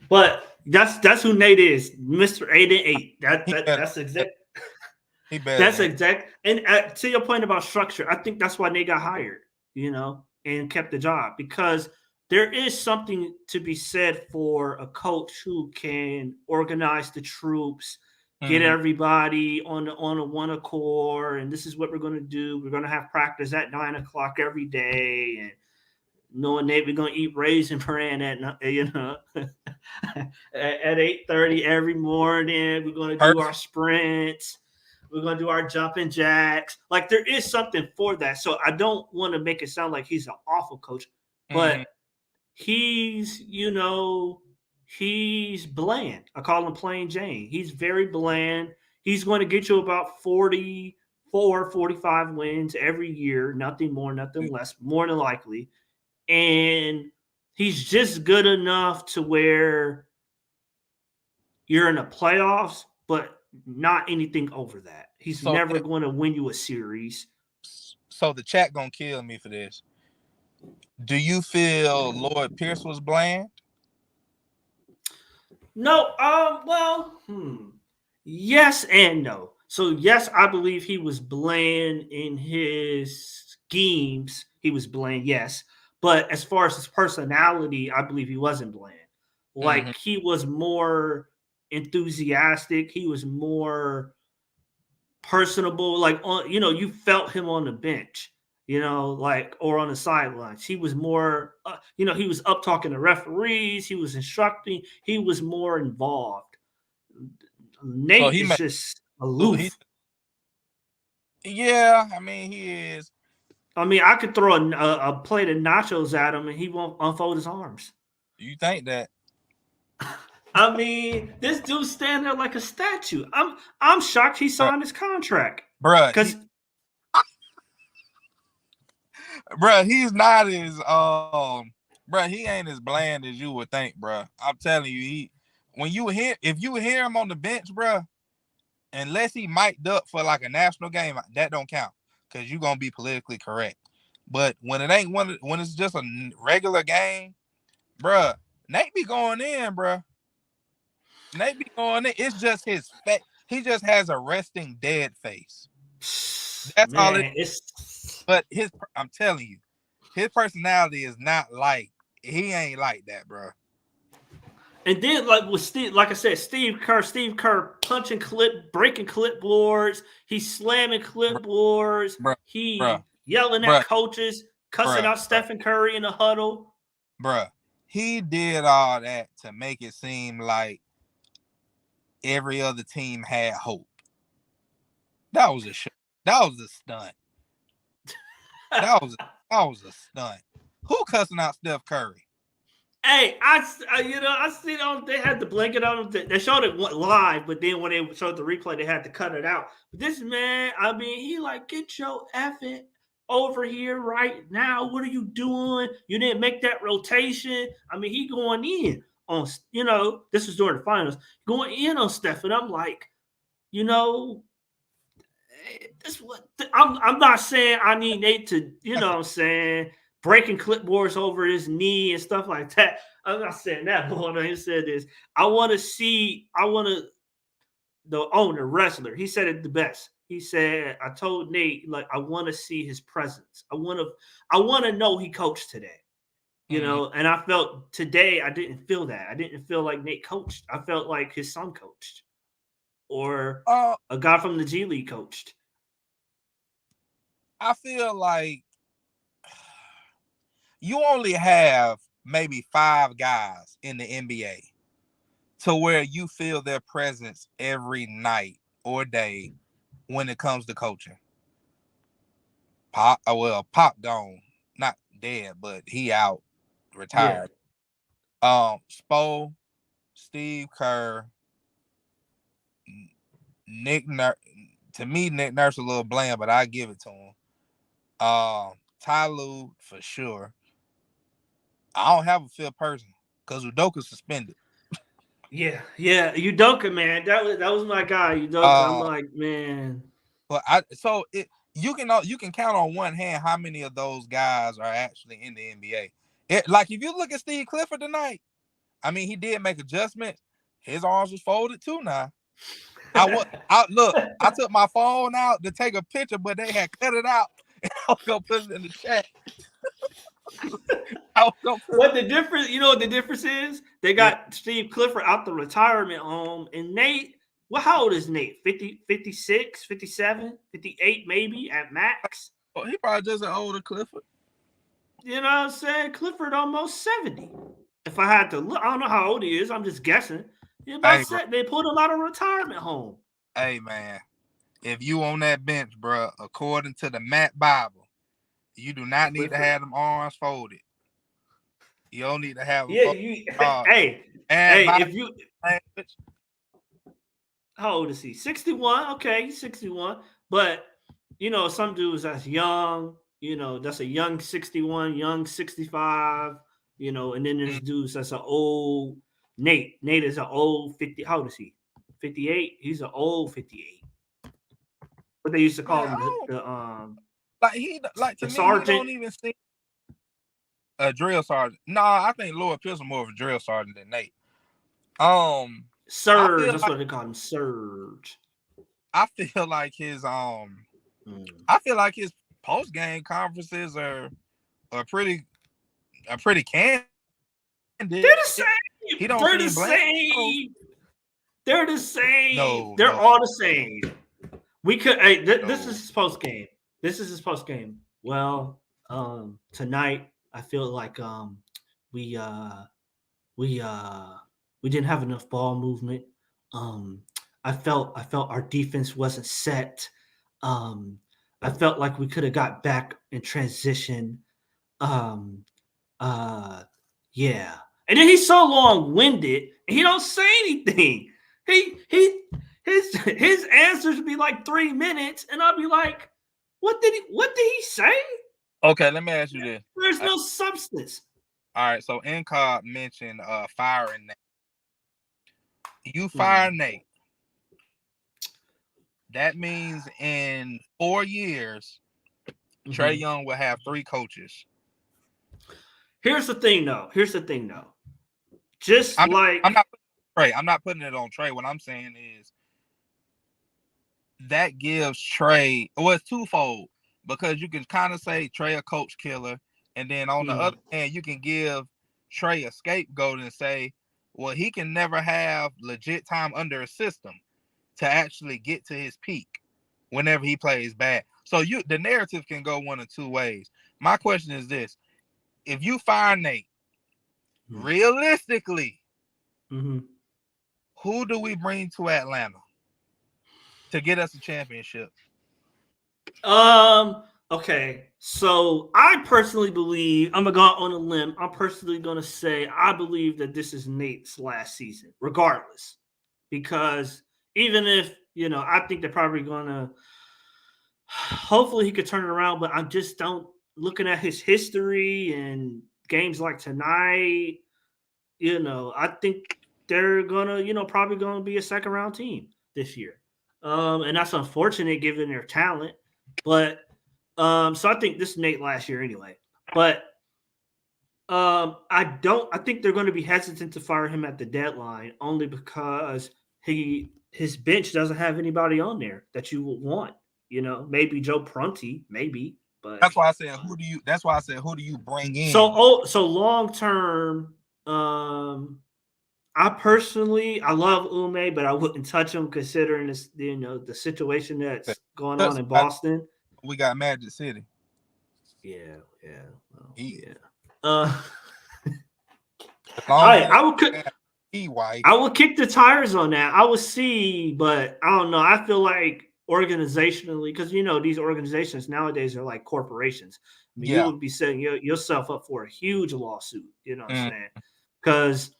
But that's who Nate is, Mr. 8-8. That's exact. He better. That's exact. And to your point about structure, I think that's why Nate got hired, and kept the job, because there is something to be said for a coach who can organize the troops, get everybody on a one accord, and this is what we're going to do. We're going to have practice at 9:00 every day, and knowing that we're going to eat Raisin Bran at 8:30 every morning. We're going to do our sprints. We're going to do our jumping jacks. Like, there is something for that. So I don't want to make it sound like he's an awful coach, but he's bland. I call him plain Jane. He's very bland. He's going to get you about 44, 45 wins every year. Nothing more, nothing less, more than likely. And he's just good enough to where you're in the playoffs, but not anything over that. He's never going to win you a series. So the chat gonna kill me for this. Do you feel Lloyd Pierce was bland? No. Yes and no. So yes, I believe he was bland in his schemes. He was bland, yes. But as far as his personality, I believe he wasn't bland. Like, he was more enthusiastic. He was more personable. Like, you felt him on the bench, or on the sidelines. He was more, he was up talking to referees. He was instructing. He was more involved. Nate is just aloof. Yeah, I mean, he is. I mean, I could throw a plate of nachos at him and he won't unfold his arms. You think that? I mean, this dude standing there like a statue. I'm shocked he signed his contract, bruh. Because, bruh, he's not as bruh. He ain't as bland as you would think, bruh. I'm telling you, if you hear him on the bench, bruh, unless he mic'd up for like a national game, that don't count, because you're gonna be politically correct. But when it's just a regular game, bruh, Nate be going in, bruh. Nate be going in. It's just his face. He just has a resting dead face. That's all it is. But I'm telling you, his personality is not like, he ain't like that, bro. And then, like with Steve, like I said, Steve Kerr breaking clipboards. He's slamming clipboards. Bruh, bruh, He yelling at bruh, coaches, cussing bruh, out Stephen Curry in the huddle. bruh. He did all that to make it seem like every other team had hope. That was a show. That was a stunt. That was a stunt. Who cussing out Steph Curry? Hey, I see them. They had the blanket on them. They showed it live, but then when they showed the replay, they had to cut it out. But this man, I mean, he like, get your effing over here right now. What are you doing? You didn't make that rotation. I mean, he going in on, this was during the finals, going in on Steph, and I'm like, this what I'm not saying I need Nate to, what I'm saying, breaking clipboards over his knee and stuff like that. I'm not saying that, but when he said this, the owner, wrestler, he said it the best. He said, I told Nate, like, I want to see his presence. I want to know he coached today. And I felt today I didn't feel that. I didn't feel like Nate coached. I felt like his son coached. Or a guy from the G League coached. I feel like you only have maybe 5 guys in the NBA to where you feel their presence every night or day when it comes to coaching. Pop gone, not dead, but he out, retired. Yeah. Spo, Steve Kerr, Nick Nurse. To me, Nick Nurse a little bland, but I give it to him. Ty Lue for sure. I don't have a fifth person because Udoka's suspended. Yeah, Udoka, man, that was my guy. Udoka, I'm like, man. But you can count on one hand how many of those guys are actually in the NBA. Like if you look at Steve Clifford tonight, I mean, he did make adjustments. His arms was folded too now. I took my phone out to take a picture, but they had cut it out. I was gonna put it in the chat. What the difference? You know what the difference is? They got Steve Clifford out the retirement home, and Nate. Well, how old is Nate? 50, 56, 57, 58 maybe at max? Oh, he probably just an older Clifford. You know what I'm saying? Clifford almost 70. If I had to look, I don't know how old he is. I'm just guessing. They put him out of retirement home. Hey, man. If you on that bench, bro, according to the Matt Bible, you do not need to have them arms folded. You don't need to have them folded. If you... How old is he? 61. Okay, he's 61. But, some dudes that's young, that's a young 61, young 65, and then there's dudes that's an old Nate. Nate is an old 50. How old is he? 58? He's an old 58. What they used to call him the sergeant. He don't even see a drill sergeant. No, I think Lloyd Pierce more of a drill sergeant than Nate. Surge, that's what they call him, Surge. I feel like his post game conferences are pretty candid. They're the same. They're the same. They're the same. No, they're all the same. We could. Hey, this is his post game. This is his post game. Well, tonight I feel like we didn't have enough ball movement. I felt our defense wasn't set. I felt like we could have got back in transition. Yeah. And then he's so long-winded, and he don't say anything. His answers would be like 3 minutes, and I'll be like, what did he say? Okay, let me ask you this. There's no substance. All right, so NCOB mentioned firing Nate. You fire Nate. That means in 4 years, Trey Young will have 3 coaches. Here's the thing, though. I'm not putting it on Trey. What I'm saying is that gives Trey, well, it's twofold, because you can kind of say Trey a coach killer, and then on the other hand, you can give Trey a scapegoat and say, well, he can never have legit time under a system to actually get to his peak whenever he plays bad. So the narrative can go one of two ways. My question is this: if you fire Nate, realistically, who do we bring to Atlanta to get us a championship? Okay, so I personally believe I'm gonna go out on a limb. I'm personally gonna say I believe that this is Nate's last season, regardless, because even if I think they're probably gonna. Hopefully, he could turn it around, but I just don't. Looking at his history and games like tonight, I think they're gonna, probably gonna be a second round team this year, and that's unfortunate given their talent, but. So I think this is Nate last year anyway. But I think they're going to be hesitant to fire him at the deadline only because his bench doesn't have anybody on there that you would want. Maybe Joe Prunty, maybe. But that's why I said who do you bring in? So long term, I love Ume, but I wouldn't touch him considering this, the situation that's going on in Boston. We got Magic City. Yeah. Well, yeah. I would kick the tires on that. I would see, but I don't know. I feel like organizationally, because these organizations nowadays are like corporations. I mean, you would be setting yourself up for a huge lawsuit. You know what I'm saying? Because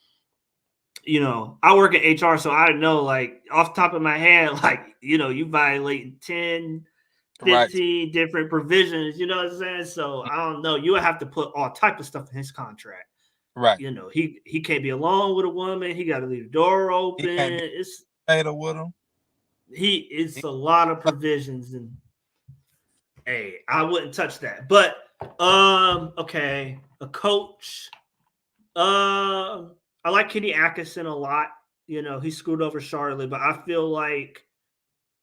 I work in HR, so I know, like, off the top of my head, like, you violate 10, 15 different provisions, you know what I'm saying? So I don't know. You would have to put all type of stuff in his contract. Right. He can't be alone with a woman. He got to leave the door open. It's with him. It's a lot of provisions, and hey, I wouldn't touch that. But okay, a coach. I like Kenny Atkinson a lot. He screwed over Charlotte, but I feel like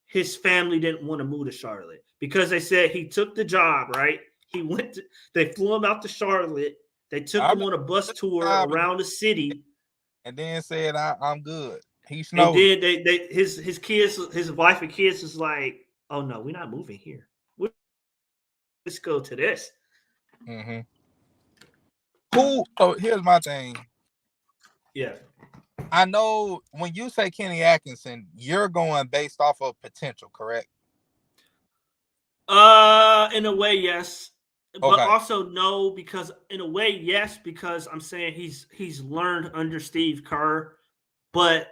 his family didn't want to move to Charlotte because they said he took the job, right? They flew him out to Charlotte. They took him on a bus tour around the city. And then said, I'm good. He snowed. And then his kids, his wife and kids was like, oh no, we're not moving here. Let's go to this. Mm-hmm. So here's my thing. Yeah. I know when you say Kenny Atkinson, you're going based off of potential, correct? In a way, yes. Okay. But also no, because in a way, yes, because I'm saying he's learned under Steve Kerr, but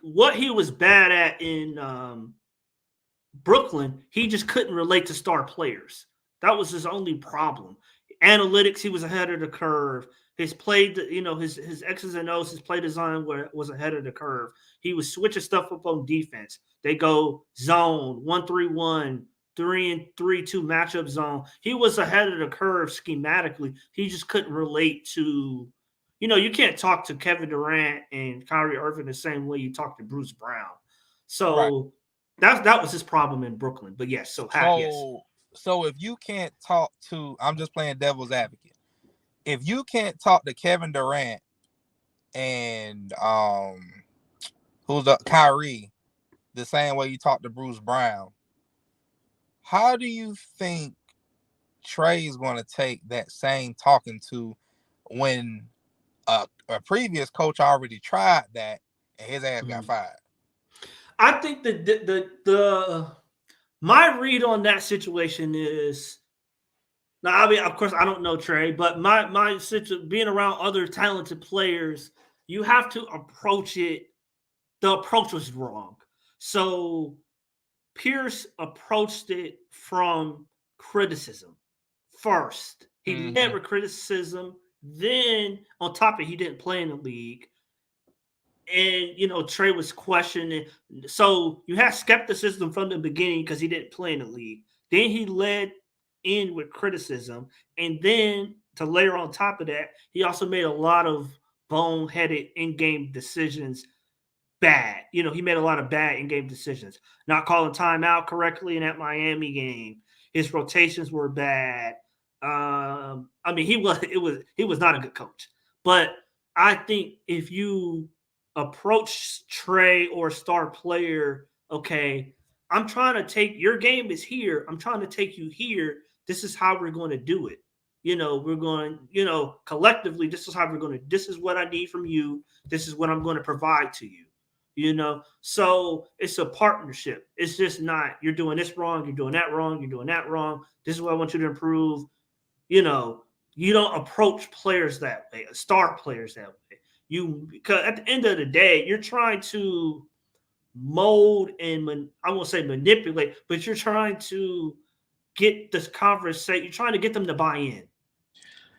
what he was bad at in Brooklyn, he just couldn't relate to star players. That was his only problem. Analytics, he was ahead of the curve. His play, his X's and O's, his play design was ahead of the curve. He was switching stuff up on defense. They go zone 1-3-1, 3-3-2 matchup zone. He was ahead of the curve schematically. He just couldn't relate to, you can't talk to Kevin Durant and Kyrie Irving the same way you talk to Bruce Brown. So that was his problem in Brooklyn. But yes, yes. So if you can't talk to, I'm just playing devil's advocate. If you can't talk to Kevin Durant and Kyrie the same way you talk to Bruce Brown, how do you think Trey is going to take that same talking to when a previous coach already tried that and his ass got fired? I think the my read on that situation is, now, I mean, of course, I don't know Trey, but my situation, being around other talented players, you have to approach it. The approach was wrong. So Pierce approached it from criticism first. He led with criticism. Then, on top of it, he didn't play in the league. And, Trey was questioning. So you had skepticism from the beginning because he didn't play in the league. Then he led in with criticism. And then to layer on top of that, he also made a lot of boneheaded in-game decisions bad. He made a lot of bad in-game decisions. Not calling timeout correctly in that Miami game. His rotations were bad. I mean, he was not a good coach. But I think if you approach Trey or star player, okay, I'm trying to take your game is here. I'm trying to take you here. This is how we're going to do it. We're going, collectively, this is how we're going to, this is what I need from you. This is what I'm going to provide to you. So it's a partnership. It's just not, you're doing this wrong, you're doing that wrong, you're doing that wrong. This is what I want you to improve. You don't approach players that way, star players that way. Because at the end of the day, you're trying to mold and I won't say manipulate, but you're trying to get this conversation. You're trying to get them to buy in,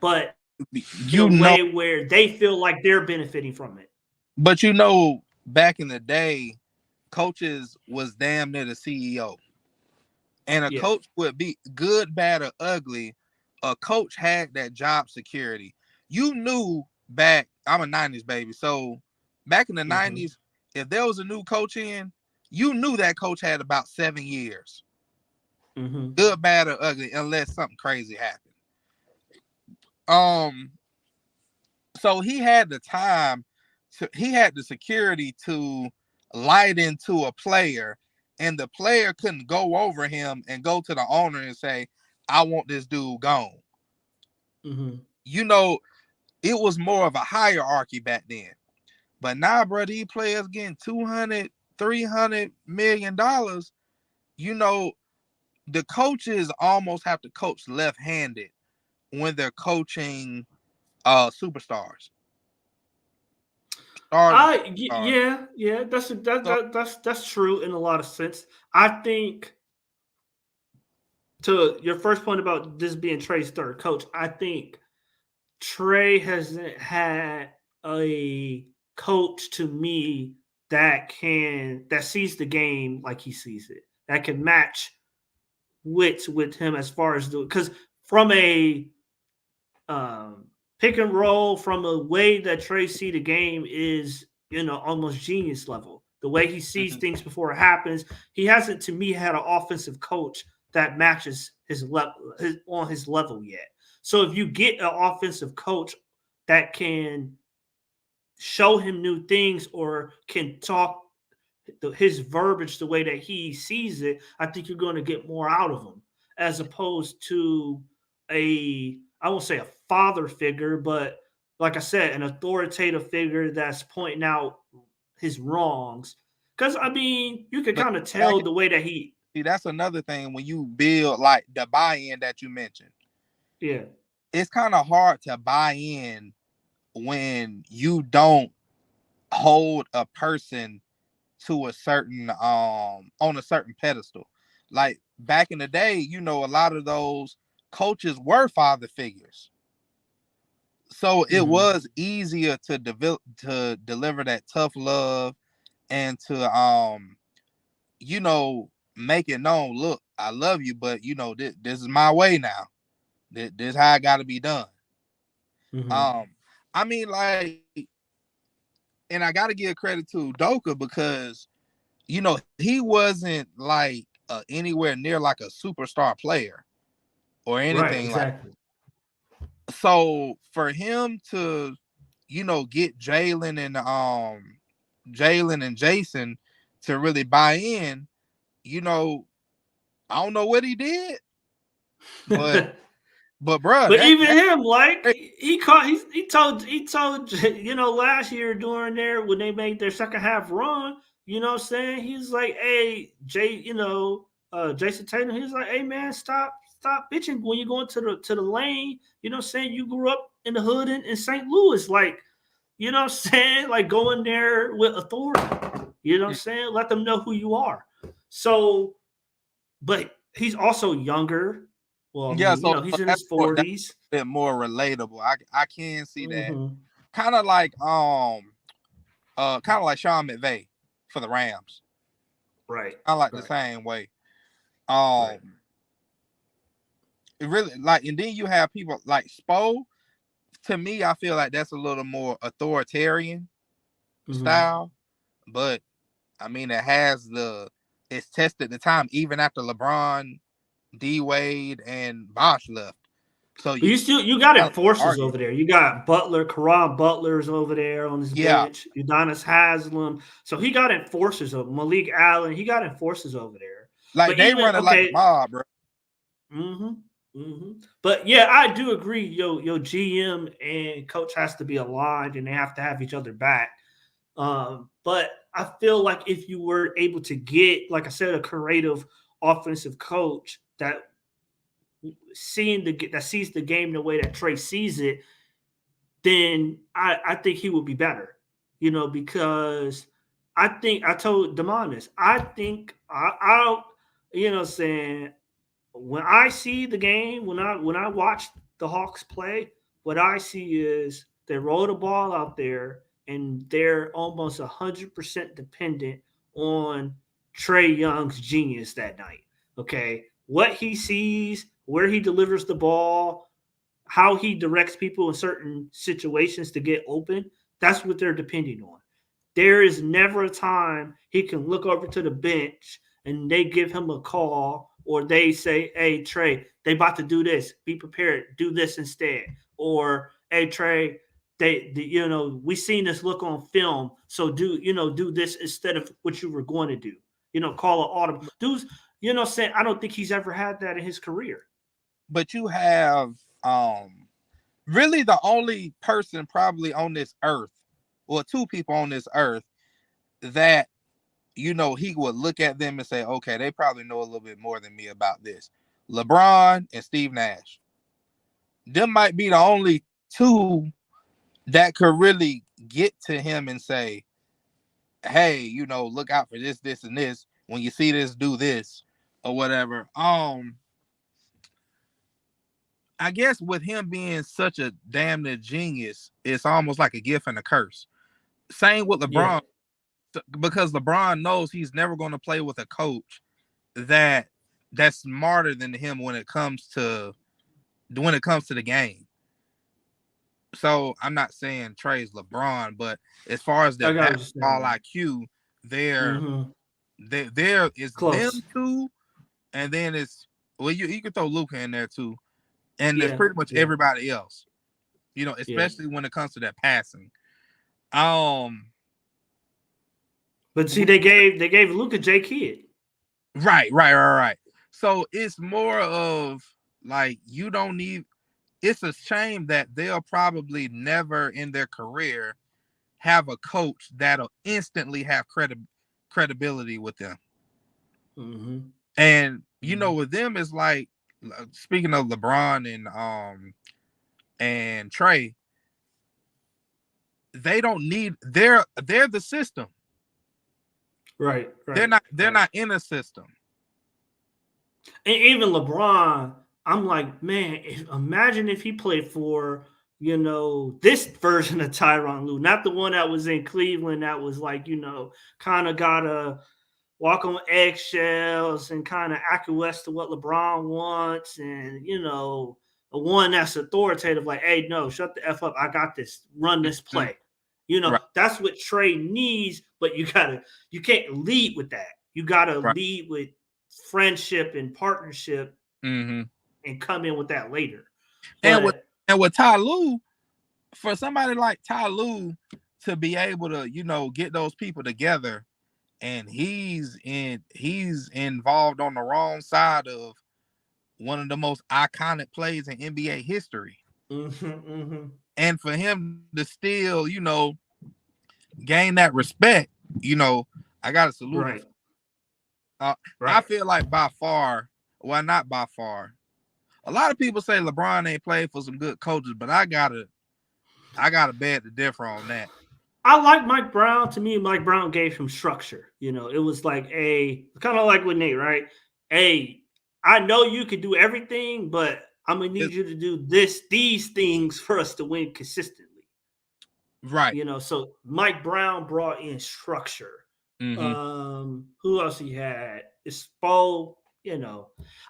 but in a way where they feel like they're benefiting from it. But back in the day, coaches was damn near the CEO, and a coach would be good, bad, or ugly. A coach had that job security. You knew back. I'm a '90s baby, so back in the '90s, if there was a new coach in, you knew that coach had about 7 years. Good, bad, or ugly, unless something crazy happened. So he had the time. He had the security to light into a player, and the player couldn't go over him and go to the owner and say, "I want this dude gone." It was more of a hierarchy back then. But now, bro, these players getting $200, $300 million. The coaches almost have to coach left-handed when they're coaching superstars. Yeah, that's true in a lot of sense. I think to your first point about this being Trey's third coach, I think Trey hasn't had a coach to me that sees the game like he sees it, that can match wits with him as far as because from a pick and roll, from a way that Trey see the game is almost genius level. The way he sees things before it happens, he hasn't to me had an offensive coach that matches his level on his level yet. So if you get an offensive coach that can show him new things or can talk his verbiage the way that he sees it, I think you're going to get more out of him as opposed to I won't say a father figure, but like I said, an authoritative figure that's pointing out his wrongs. Because, you can kind of tell the way that he... See, that's another thing when you build like the buy-in that you mentioned. Yeah. It's kind of hard to buy in when you don't hold a person to a certain on a certain pedestal. Like back in the day, a lot of those coaches were father figures. So it was easier to deliver that tough love and to make it known, look, I love you, but this is my way now. This is how it got to be done. Like, and I got to give credit to Udoka because he wasn't like anywhere near like a superstar player or anything exactly. Like. So for him to get Jalen and Jason to really buy in, I don't know what he did, but bro, but even him, like he told last year during there when they made their second half run, what I'm saying, he's like, hey Jason Tatum, he's like, hey man, stop bitching when you go into the lane. What I'm saying, you grew up in the hood in St. Louis, like, what I'm saying, like go in there with authority. What I'm saying, let them know who you are. So, but he's also younger. Well, yeah, he's in his 40s. A bit more relatable. I can see that. Kind of like Sean McVay for the Rams. Right. I like the same way. It really like, and then you have people like Spo. To me, I feel like that's a little more authoritarian style, but it's tested the time even after LeBron, D Wade, and Bosh left. So But you got enforcers argue. over there. You got Karan Butler's over there on his bench. Udonis Haslam. So he got enforcers of Malik Allen. He got enforcers over there. Like But they running like the mob, bro. But yeah, I do agree. Your GM and coach has to be aligned, and they have to have each other back. But I feel like if you were able to get, like I said, a creative offensive coach that sees the game the way that Trey sees it, then I think he would be better. Because I think I told Damon this. I think I saying when I see the game, when I watch the Hawks play, what I see is they roll the ball out there and they're almost 100% dependent on Trey Young's genius that night. Okay, what he sees, where he delivers the ball, how he directs people in certain situations to get open, that's what they're depending on. There is never a time he can look over to the bench and they give him a call or they say, hey, Trey, they about to do this. Be prepared. Do this instead. Or, hey, Trey, we seen this look on film. So do this instead of what you were going to do. Call an audible. Dudes, saying I don't think he's ever had that in his career. But you have really the only person probably on this earth, or two people on this earth, that he would look at them and say, okay, they probably know a little bit more than me about this. LeBron and Steve Nash. Them might be the only two that could really get to him and say, hey, look out for this, this, and this. When you see this, do this, or whatever. I guess with him being such a damn near genius, it's almost like a gift and a curse. Same with LeBron, because LeBron knows he's never going to play with a coach that's smarter than him when it comes to the game. So I'm not saying Trey's LeBron, but as far as their basketball IQ, there is close. them two, and then it's you can throw Luka in there too. And there's pretty much everybody else, especially when it comes to that passing. But see, they gave Luka J Kidd. Right. So it's more of like you don't need. It's a shame that they'll probably never in their career have a coach that'll instantly have credibility with them. And with them is like, speaking of LeBron and Trey, they don't need they're the system. Right. They're not in a system. And even LeBron, I'm like, man, imagine if he played for this version of Tyronn Lue, not the one that was in Cleveland that was like, kind of gotta walk on eggshells and kind of acquiesce to what LeBron wants, and a one that's authoritative, like, hey, no, shut the F up, I got this, run this play. That's what Trey needs, but you can't lead with that. You gotta lead with friendship and partnership, and come in with that later. And with Ty Lue, for somebody like Ty Lue to be able to get those people together, and he's involved on the wrong side of one of the most iconic plays in NBA history. And for him to still gain that respect, I gotta salute him. I feel like by far, well, not by far, a lot of people say LeBron ain't played for some good coaches, but I gotta beg to differ on that. I like Mike Brown. To me, Mike Brown gave him structure. It was like kind of like with Nate, right? Hey, I know you can do everything, but I'm gonna need you to do these things for us to win consistently. Right. So Mike Brown brought in structure. Who else he had? Spo.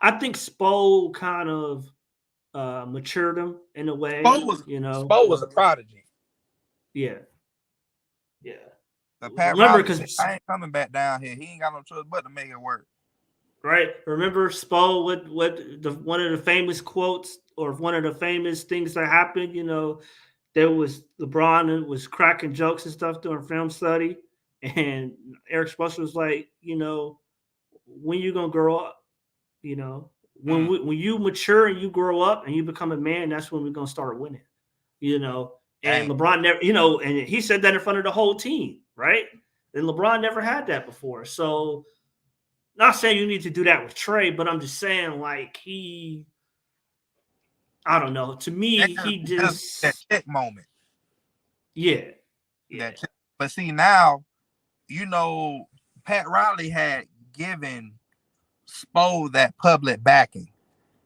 I think Spo kind of matured him in a way. Spo was a prodigy. Yeah. Pat Riley, I ain't coming back down here. He ain't got no choice but to make it work. right? Remember Spo, one of the famous quotes or one of the famous things that happened, there was LeBron was cracking jokes and stuff during film study, and Eric Spoelstra was like, when you gonna grow up? When you mature and you grow up and you become a man, that's when we're gonna start winning. And LeBron never, and he said that in front of the whole team, right? And LeBron never had that before. So, not saying you need to do that with Trey, but I'm just saying, like, I don't know. To me, he just that check moment. Yeah. But see, now, Pat Riley had given Spo that public backing.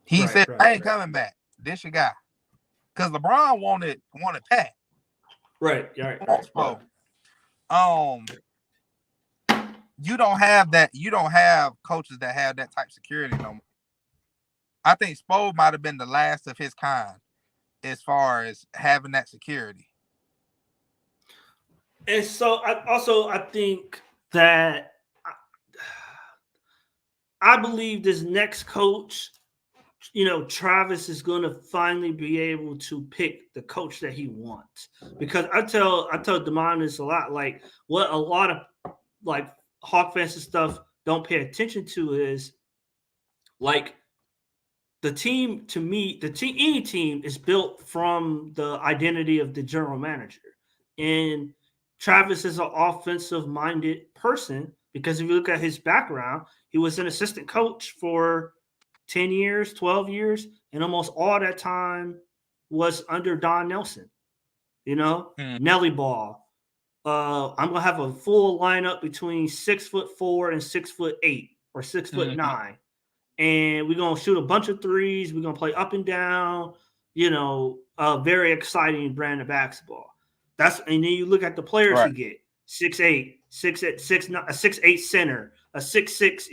He said, I ain't coming back. This your guy. Because LeBron wanted Pat. Right. Spo. You don't have that. You don't have coaches that have that type of security no more. I think Spo might have been the last of his kind as far as having that security. And so I think that I believe this next coach, Travis is going to finally be able to pick the coach that he wants. Because I tell Damon this a lot. Like, what a lot of like Hawk fans and stuff don't pay attention to is, like, the team, to me, any team is built from the identity of the general manager. And Travis is an offensive-minded person because if you look at his background, he was an assistant coach for 10 years, 12 years, and almost all that time was under Don Nelson. Nelly Ball. I'm gonna have a full lineup between 6'4" and 6'8" or 6'9", and we're gonna shoot a bunch of threes. We're gonna play up and down. A very exciting brand of basketball. And then you look at the players he get: 6'8", 6'9", a 6'8" center, a 6'6"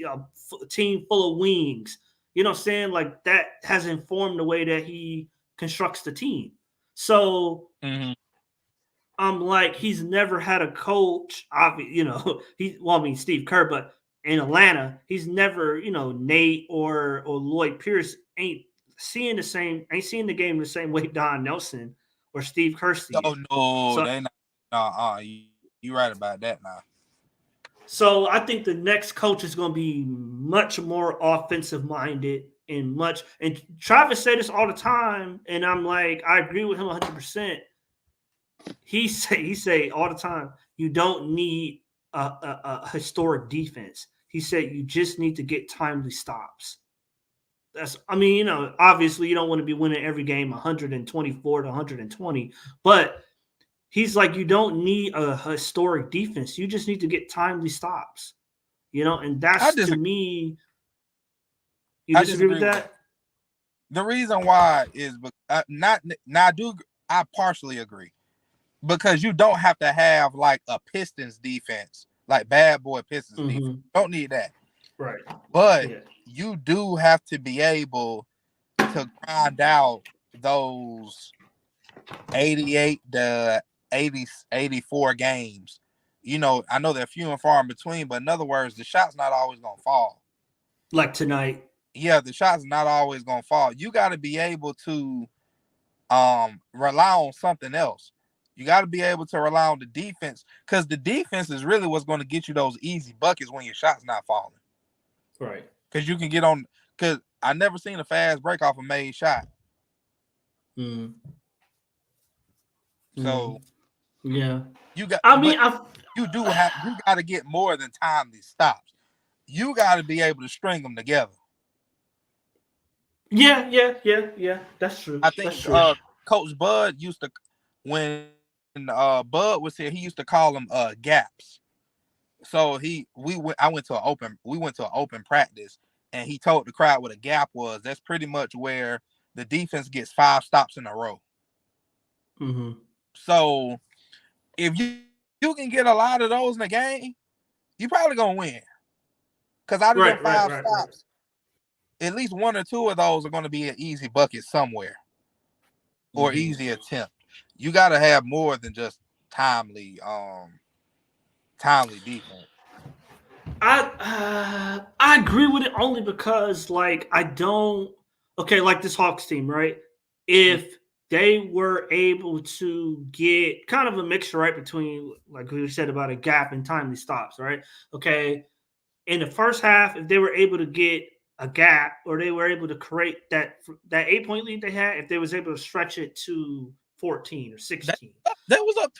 team full of wings. You know what I'm saying? Like, that has informed the way that he constructs the team. So I'm like, he's never had a coach. Steve Kerr, but in Atlanta, he's never, Nate or Lloyd Pierce ain't seeing the game the same way Don Nelson or Steve Kerr sees. Oh no, so, they not. You right about that now. So I think the next coach is going to be much more offensive minded and Travis said this all the time, and I'm like, I agree with him 100%. He say all the time, you don't need a historic defense. He said you just need to get timely stops. Obviously you don't want to be winning every game 124 to 120, but he's like, you don't need a historic defense. You just need to get timely stops. And that's, to me, you disagree with that? The reason why is I partially agree. Because you don't have to have like a Pistons defense, like bad boy Pistons defense. Don't need that. Right. But you do have to be able to grind out those 88 to 84 games. I know they're few and far in between, but in other words, the shot's not always going to fall. Like tonight. Yeah, the shot's not always going to fall. You got to be able to rely on something else. You got to be able to rely on the defense, because the defense is really what's going to get you those easy buckets when your shot's not falling. Right. Because you can get on. Because I never seen a fast break off a made shot. So yeah, you got. You got to get more than timely stops. You got to be able to string them together. Yeah. That's true. I think Coach Bud used to, when Bud was here, he used to call them gaps. So we went to an open practice, and he told the crowd what a gap was. That's pretty much where the defense gets 5 stops in a row. So if you can get a lot of those in a game, you're probably gonna win. Because out of the 5 stops, at least 1 or 2 of those are going to be an easy bucket somewhere, or easy attempt. You got to have more than just timely defense. I agree with it only because like like this Hawks team, right? If they were able to get kind of a mixture right between like we said about a gap and timely stops, right? Okay, in the first half, if they were able to get a gap or they were able to create that 8-point lead they had, if they was able to stretch it to 14 or 16. That was up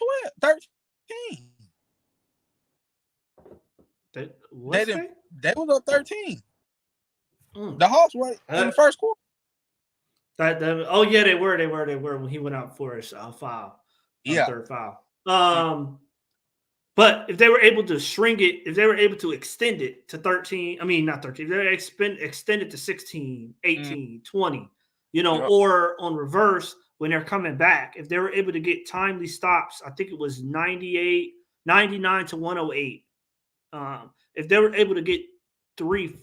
12, 13. They didn't. They was up 13. The Hawks were in the first quarter. Oh yeah, they were when he went out for his foul, third foul. But if they were able to shrink it, if they were able to extend it to 13, I mean not 13, if they extend it to 16, 18, 20, or on reverse when they're coming back, if they were able to get timely stops, I think it was 99 to 108. If they were able to get three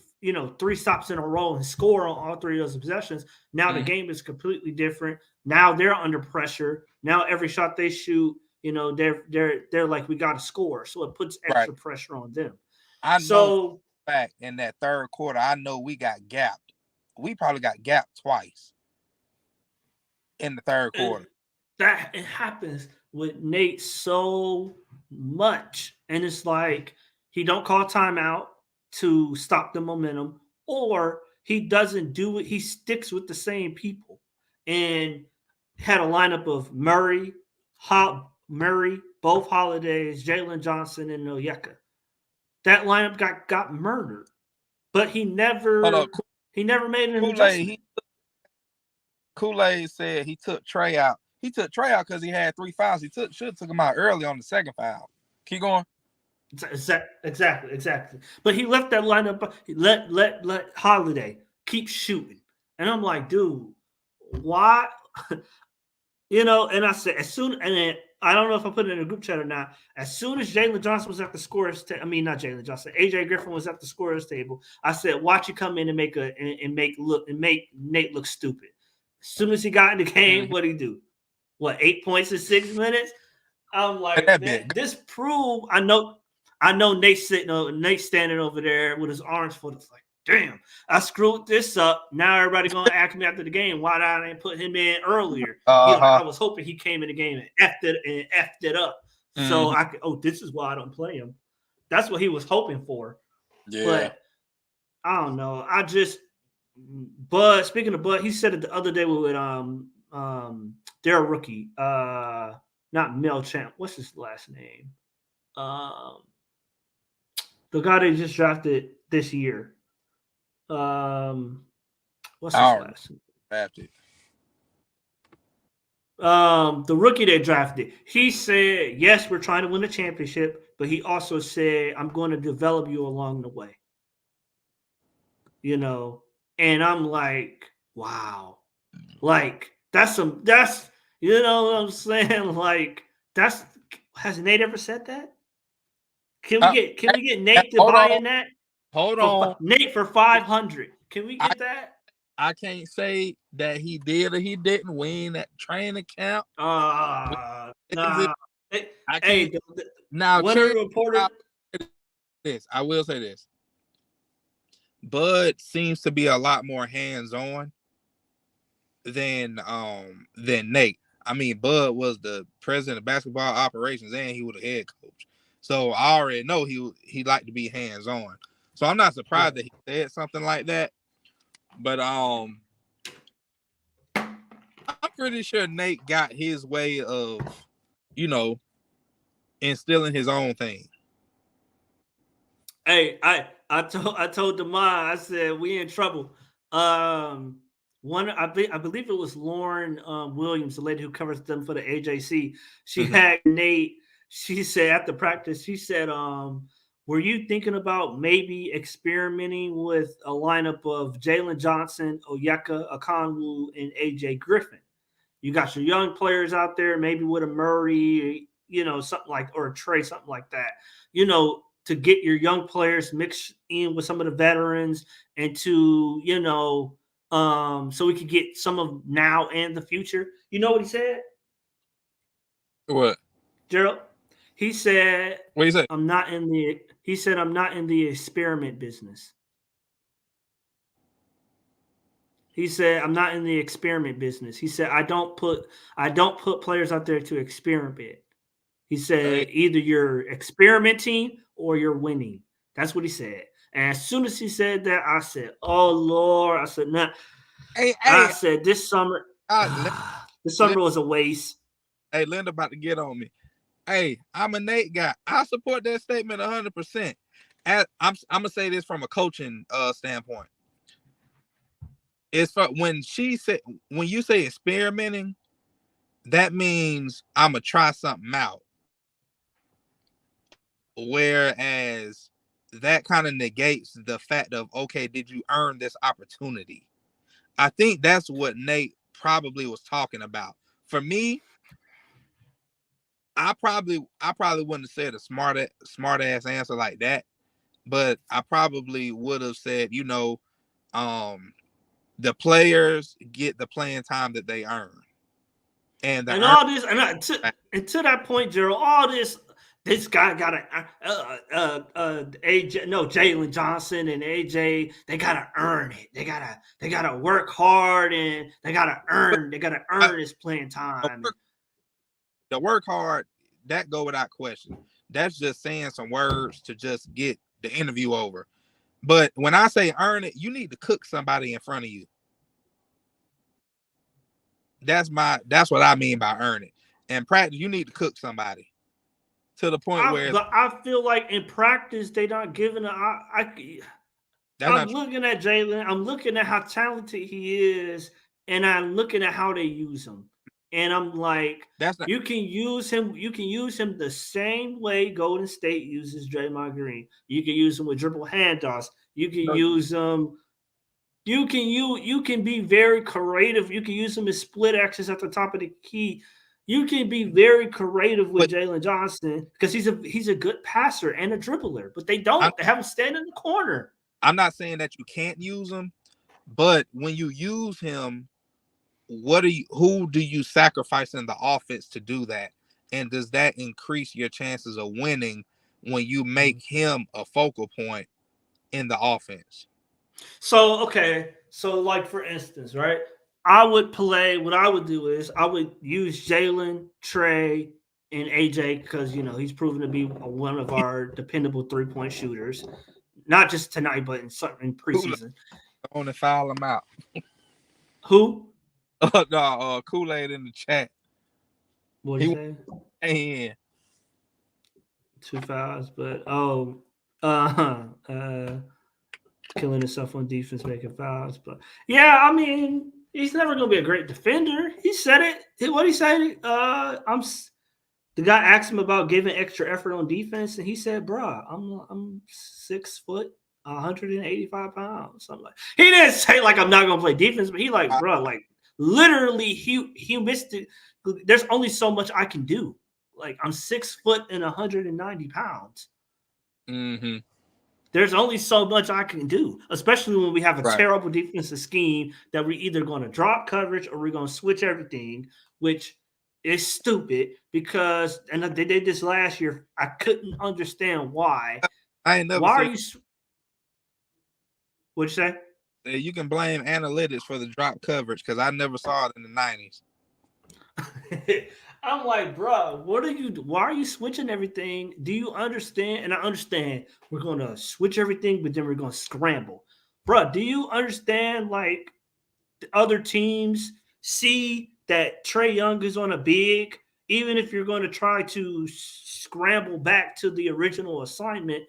stops in a row and score on all three of those possessions, now the game is completely different. Now they're under pressure. Now every shot they shoot, they're like, we got to score. So it puts extra pressure on them. I know back in that third quarter, I know we got gapped. We probably got gapped twice in the third quarter. That it happens with Nate so much. And it's like he don't call timeout to stop the momentum, or he doesn't do it. He sticks with the same people and had a lineup of Murray, both Holidays, Jalen Johnson, and Onyeka. That lineup got murdered, but he never made an adjustment. Kool-Aid said he took Trey out. He took Trey out because he had 3 fouls. He should have took him out early on the second foul. Keep going. Exactly. But he left that lineup. Let Holiday keep shooting, and I'm like, dude, why? And I said I don't know if I put it in a group chat or not. As soon as Jalen Johnson was at the scorer's table, not Jalen Johnson, AJ Griffin was at the scorer's table. I said, watch you come in and make Nate look stupid. As soon as he got in the game, what'd he do? 8 points in 6 minutes? I'm like, man, this proved. I know Nate standing over there with his arms folded. It's like, damn, I screwed this up. Now everybody gonna ask me after the game why I didn't put him in earlier. I was hoping he came in the game and effed it up. So I could. Oh, this is why I don't play him. That's what he was hoping for. Yeah. But I don't know. Bud. Speaking of Bud, he said it the other day with their rookie, not Milchamp. What's his last name? The guy they just drafted this year. What's his last name? Drafted. The rookie they drafted. He said, yes, we're trying to win a championship, but he also said, I'm going to develop you along the way. And I'm like, wow. Like, that's you know what I'm saying? Like, has Nate ever said that? Can we get Nate to buy in that? Hold on. Nate for 500. Can we get that? I can't say that he did or he didn't win that training camp. Nah. Now, reported this. I will say this. Bud seems to be a lot more hands-on than Nate. I mean, Bud was the president of basketball operations and he was the head coach. So I already know he liked to be hands-on. So I'm not surprised that he said something like that. But I'm pretty sure Nate got his way of, instilling his own thing. Hey, I told Demar, I said we in trouble. I believe it was Lauren Williams, the lady who covers them for the AJC. She had Nate. She said after practice, she said, were you thinking about maybe experimenting with a lineup of Jalen Johnson, Onyeka Okongwu, and AJ Griffin? You got your young players out there, maybe with a Murray, something like, or a Trey, something like that, to get your young players mixed in with some of the veterans and to, so we could get some of now and the future. You know what he said? What? Gerald? He said, What you say? I'm not in the experiment business. He said, I'm not in the experiment business. He said, I don't put players out there to experiment. He said, either you're experimenting or you're winning. That's what he said. And as soon as he said that, I said, oh Lord. I said, nah. I said this summer was a waste. Hey, Linda about to get on me. Hey, I'm a Nate guy. I support that statement 100%. I'm gonna say this from a coaching standpoint. It's when you say experimenting, that means I'm gonna try something out. Whereas that kind of negates the fact of, okay, did you earn this opportunity? I think that's what Nate probably was talking about. For me, I probably wouldn't have said a smart ass answer like that, but I probably would have said, the players get the playing time that they earn, and all this, and to that point, Gerald, all this guy got Jalen Johnson and AJ, they gotta earn it. They gotta work hard, and they gotta earn his playing time. The work hard, that go without question. That's just saying some words to just get the interview over. But when I say earn it, you need to cook somebody in front of you. That's what I mean by earn it. In practice, you need to cook somebody to the point where. But I feel like in practice they're not giving. I'm looking at Jalen. I'm looking at how talented he is, and I'm looking at how they use him. And I'm like, you can use him. You can use him the same way Golden State uses Draymond Green. You can use him with dribble handoffs. You can use him. You can be very creative. You can use him as split X's at the top of the key. You can be very creative with Jalen Johnson because he's a good passer and a dribbler. But they don't. They have him stand in the corner. I'm not saying that you can't use him, but when you use him, who do you sacrifice in the offense to do that? And does that increase your chances of winning when you make him a focal point in the offense? So, okay. So, like, for instance, right? I would play, what I would do is I would use Jalen, Trey, and AJ because, he's proven to be one of our dependable three-point shooters. Not just tonight, but in preseason. On and foul him out. Who? No, Kool-Aid in the chat. What did you say? Yeah. 2 fouls, but killing himself on defense, making fouls. But yeah, I mean, he's never gonna be a great defender. He said it. What he said? The guy asked him about giving extra effort on defense, and he said, "Bruh, I'm 6 foot, 185 pounds." Something like. He didn't say like I'm not gonna play defense, but he like, bruh, like literally he missed it. There's only so much I can do. Like I'm 6 foot and 190 pounds. Mm-hmm. There's only so much I can do, especially when we have a terrible defensive scheme that we're either going to drop coverage or we're going to switch everything, which is stupid because, and they did this last year. I couldn't understand why. I ain't never. Why are you? What'd you say? You can blame analytics for the drop coverage because I never saw it in the 90s. I'm like, bro, why are you switching everything? Do you understand? And I understand we're going to switch everything, but then we're going to scramble. Bro, do you understand like the other teams see that Trey Young is on a big, even if you're going to try to scramble back to the original assignment,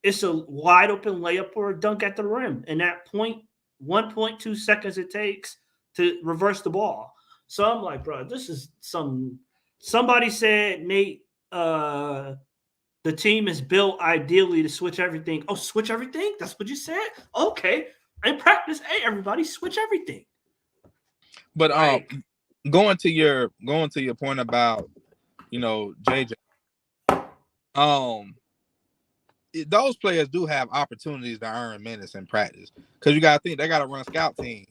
it's a wide open layup or a dunk at the rim. And that 1.2 seconds it takes to reverse the ball. So I'm like, bro, this is somebody said, Nate, the team is built ideally to switch everything. Oh, switch everything? That's what you said? Okay. In practice, hey, everybody, switch everything. But going to your point about, JJ, those players do have opportunities to earn minutes in practice because you got to think they got to run scout team.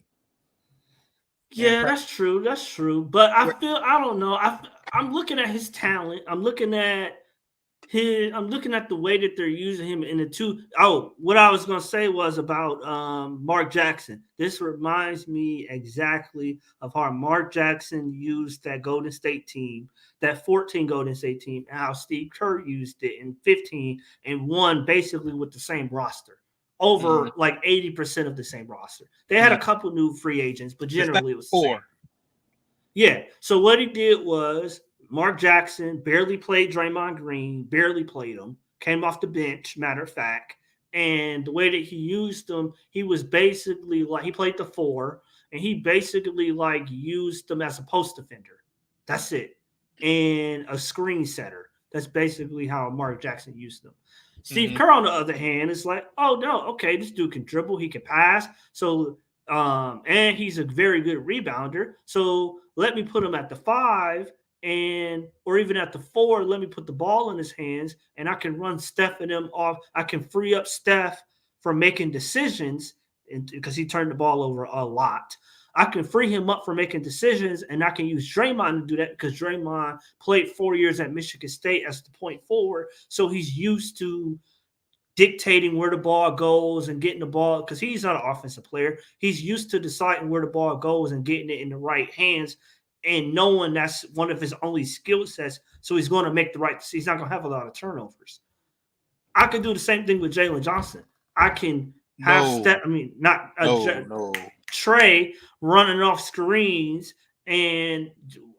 Yeah, that's true. That's true. But I don't know. I'm looking at his talent. I'm looking at I'm looking at the way that they're using him in the two. Oh, what I was gonna say was about Mark Jackson. This reminds me exactly of how Mark Jackson used that Golden State team, that 14 Golden State team, and how Steve Kerr used it in 15 and won basically with the same roster. Over like 80% of the same roster. They had a couple new free agents, but generally it was the same. Yeah. So what he did was Mark Jackson barely played Draymond Green, barely played him, came off the bench, matter of fact. And the way that he used them, he was basically like he played the 4, and he basically like used them as a post defender. That's it. And a screen setter. That's basically how Mark Jackson used them. Steve Kerr, on the other hand, is like, oh no, okay, this dude can dribble, he can pass. So and he's a very good rebounder. So let me put him at the 5 or even at the 4, let me put the ball in his hands and I can run Steph and them off. I can free up Steph from making decisions because he turned the ball over a lot. I can free him up for making decisions, and I can use Draymond to do that because Draymond played 4 years at Michigan State as the point forward. So he's used to dictating where the ball goes and getting the ball because he's not an offensive player. He's used to deciding where the ball goes and getting it in the right hands and knowing that's one of his only skill sets. So he's going to make the right. He's not going to have a lot of turnovers. I can do the same thing with Jalen Johnson. I can have Trey running off screens and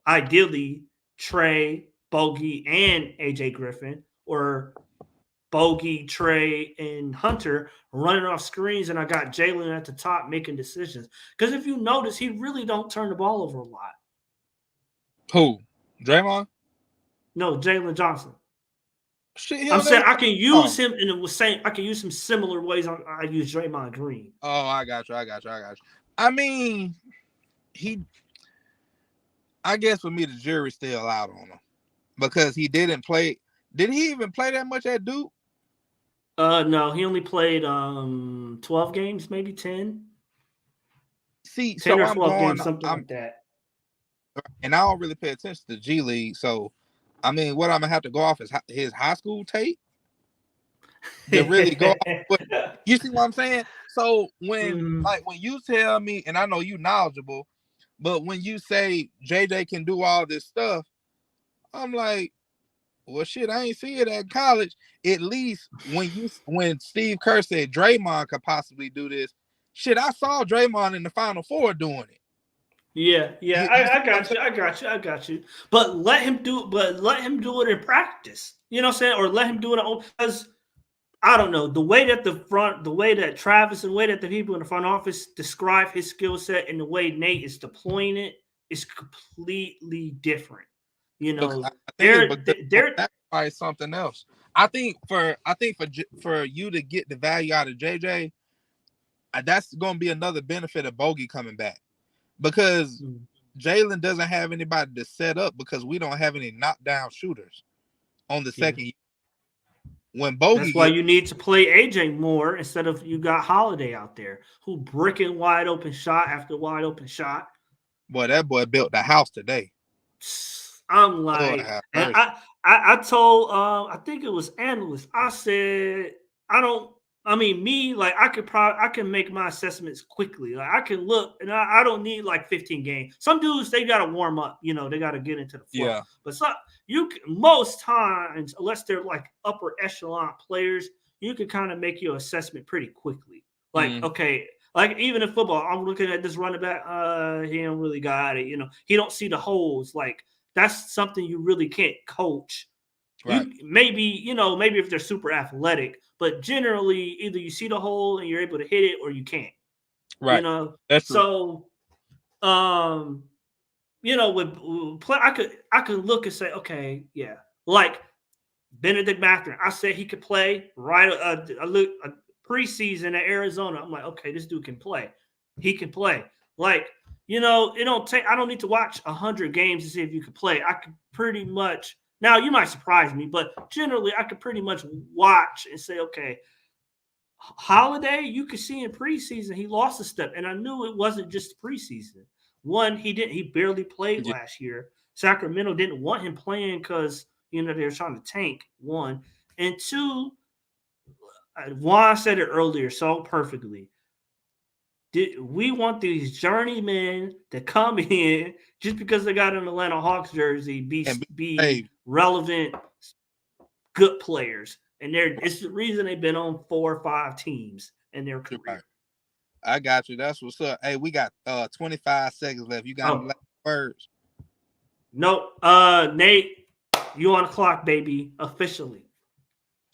ideally Trey, Bogey, and AJ Griffin, or Bogey, Trey, and Hunter running off screens, and I got Jalen at the top making decisions. Because if you notice, he really don't turn the ball over a lot. Who? Draymond? No, Jalen Johnson. Shit, I'm saying I can use him in the same. I can use him similar ways I use Draymond Green. Oh, I got you. I mean, I guess for me the jury's still out on him because he didn't play. Did he even play that much at Duke? No, he only played 12 games, maybe 10. See, 10 so or I'm 12 going, games, something like that. And I don't really pay attention to G League, so I mean, what I'm gonna have to go off is his high school tape to really go off. You see what I'm saying? So when you tell me, and I know you knowledgeable, but when you say JJ can do all this stuff, I'm like, well, shit, I ain't see it at college. At least when Steve Kerr said Draymond could possibly do this, shit, I saw Draymond in the Final Four doing it. Yeah, I got you. But let him do it in practice. You know what I'm saying? Or let him do it because I don't know, the way that Travis and the way that the people in the front office describe his skill set and the way Nate is deploying it is completely different. You know, they're something else. I think for you to get the value out of JJ, that's going to be another benefit of Bogey coming back because Jalen doesn't have anybody to set up because we don't have any knockdown shooters on the second year. When Bogey, that's why you need to play AJ more instead of you got Holiday out there who bricking wide open shot after wide open shot. Boy, that boy built the house today. I'm like, and I told I think it was analyst. I said I can make my assessments quickly. Like I can look and I don't need like 15 games. Some dudes they gotta warm up, you know, they gotta get into the flow. Yeah. But most times, unless they're like upper echelon players, you can kind of make your assessment pretty quickly. Like, okay, like even in football, I'm looking at this running back, he don't really got it, you know, he don't see the holes. Like that's something you really can't coach. Right. Maybe if they're super athletic, but generally either you see the hole and you're able to hit it or you can't. Right. You know, that's so you know, with play, I could look and say, okay, yeah, like Benedict Mathurin. I said he could play right. A preseason at Arizona. I'm like, okay, this dude can play. He can play. Like, you know, I don't need to watch 100 games to see if you can play. I could pretty much. Now, you might surprise me, but generally, I could pretty much watch and say, okay, Holiday, you could see in preseason, he lost a step. And I knew it wasn't just preseason. One, he barely played last year. Sacramento didn't want him playing because, they're trying to tank, one. And two, Juan said it earlier so perfectly. We want these journeymen to come in just because they got an Atlanta Hawks jersey, be relevant, good players. And it's the reason they've been on 4 or 5 teams in their career. Right. I got you. That's what's up. Hey, we got 25 seconds left. You got any last words? Nope. Nate, you on the clock, baby, officially.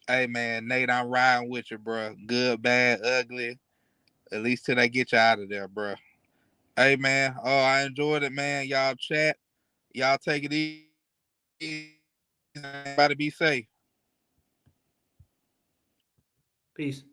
Hey, man, Nate, I'm riding with you, bro. Good, bad, ugly. At least till they get you out of there, bro. Hey, man. Oh, I enjoyed it, man. Y'all chat. Y'all take it easy. Everybody be safe. Peace.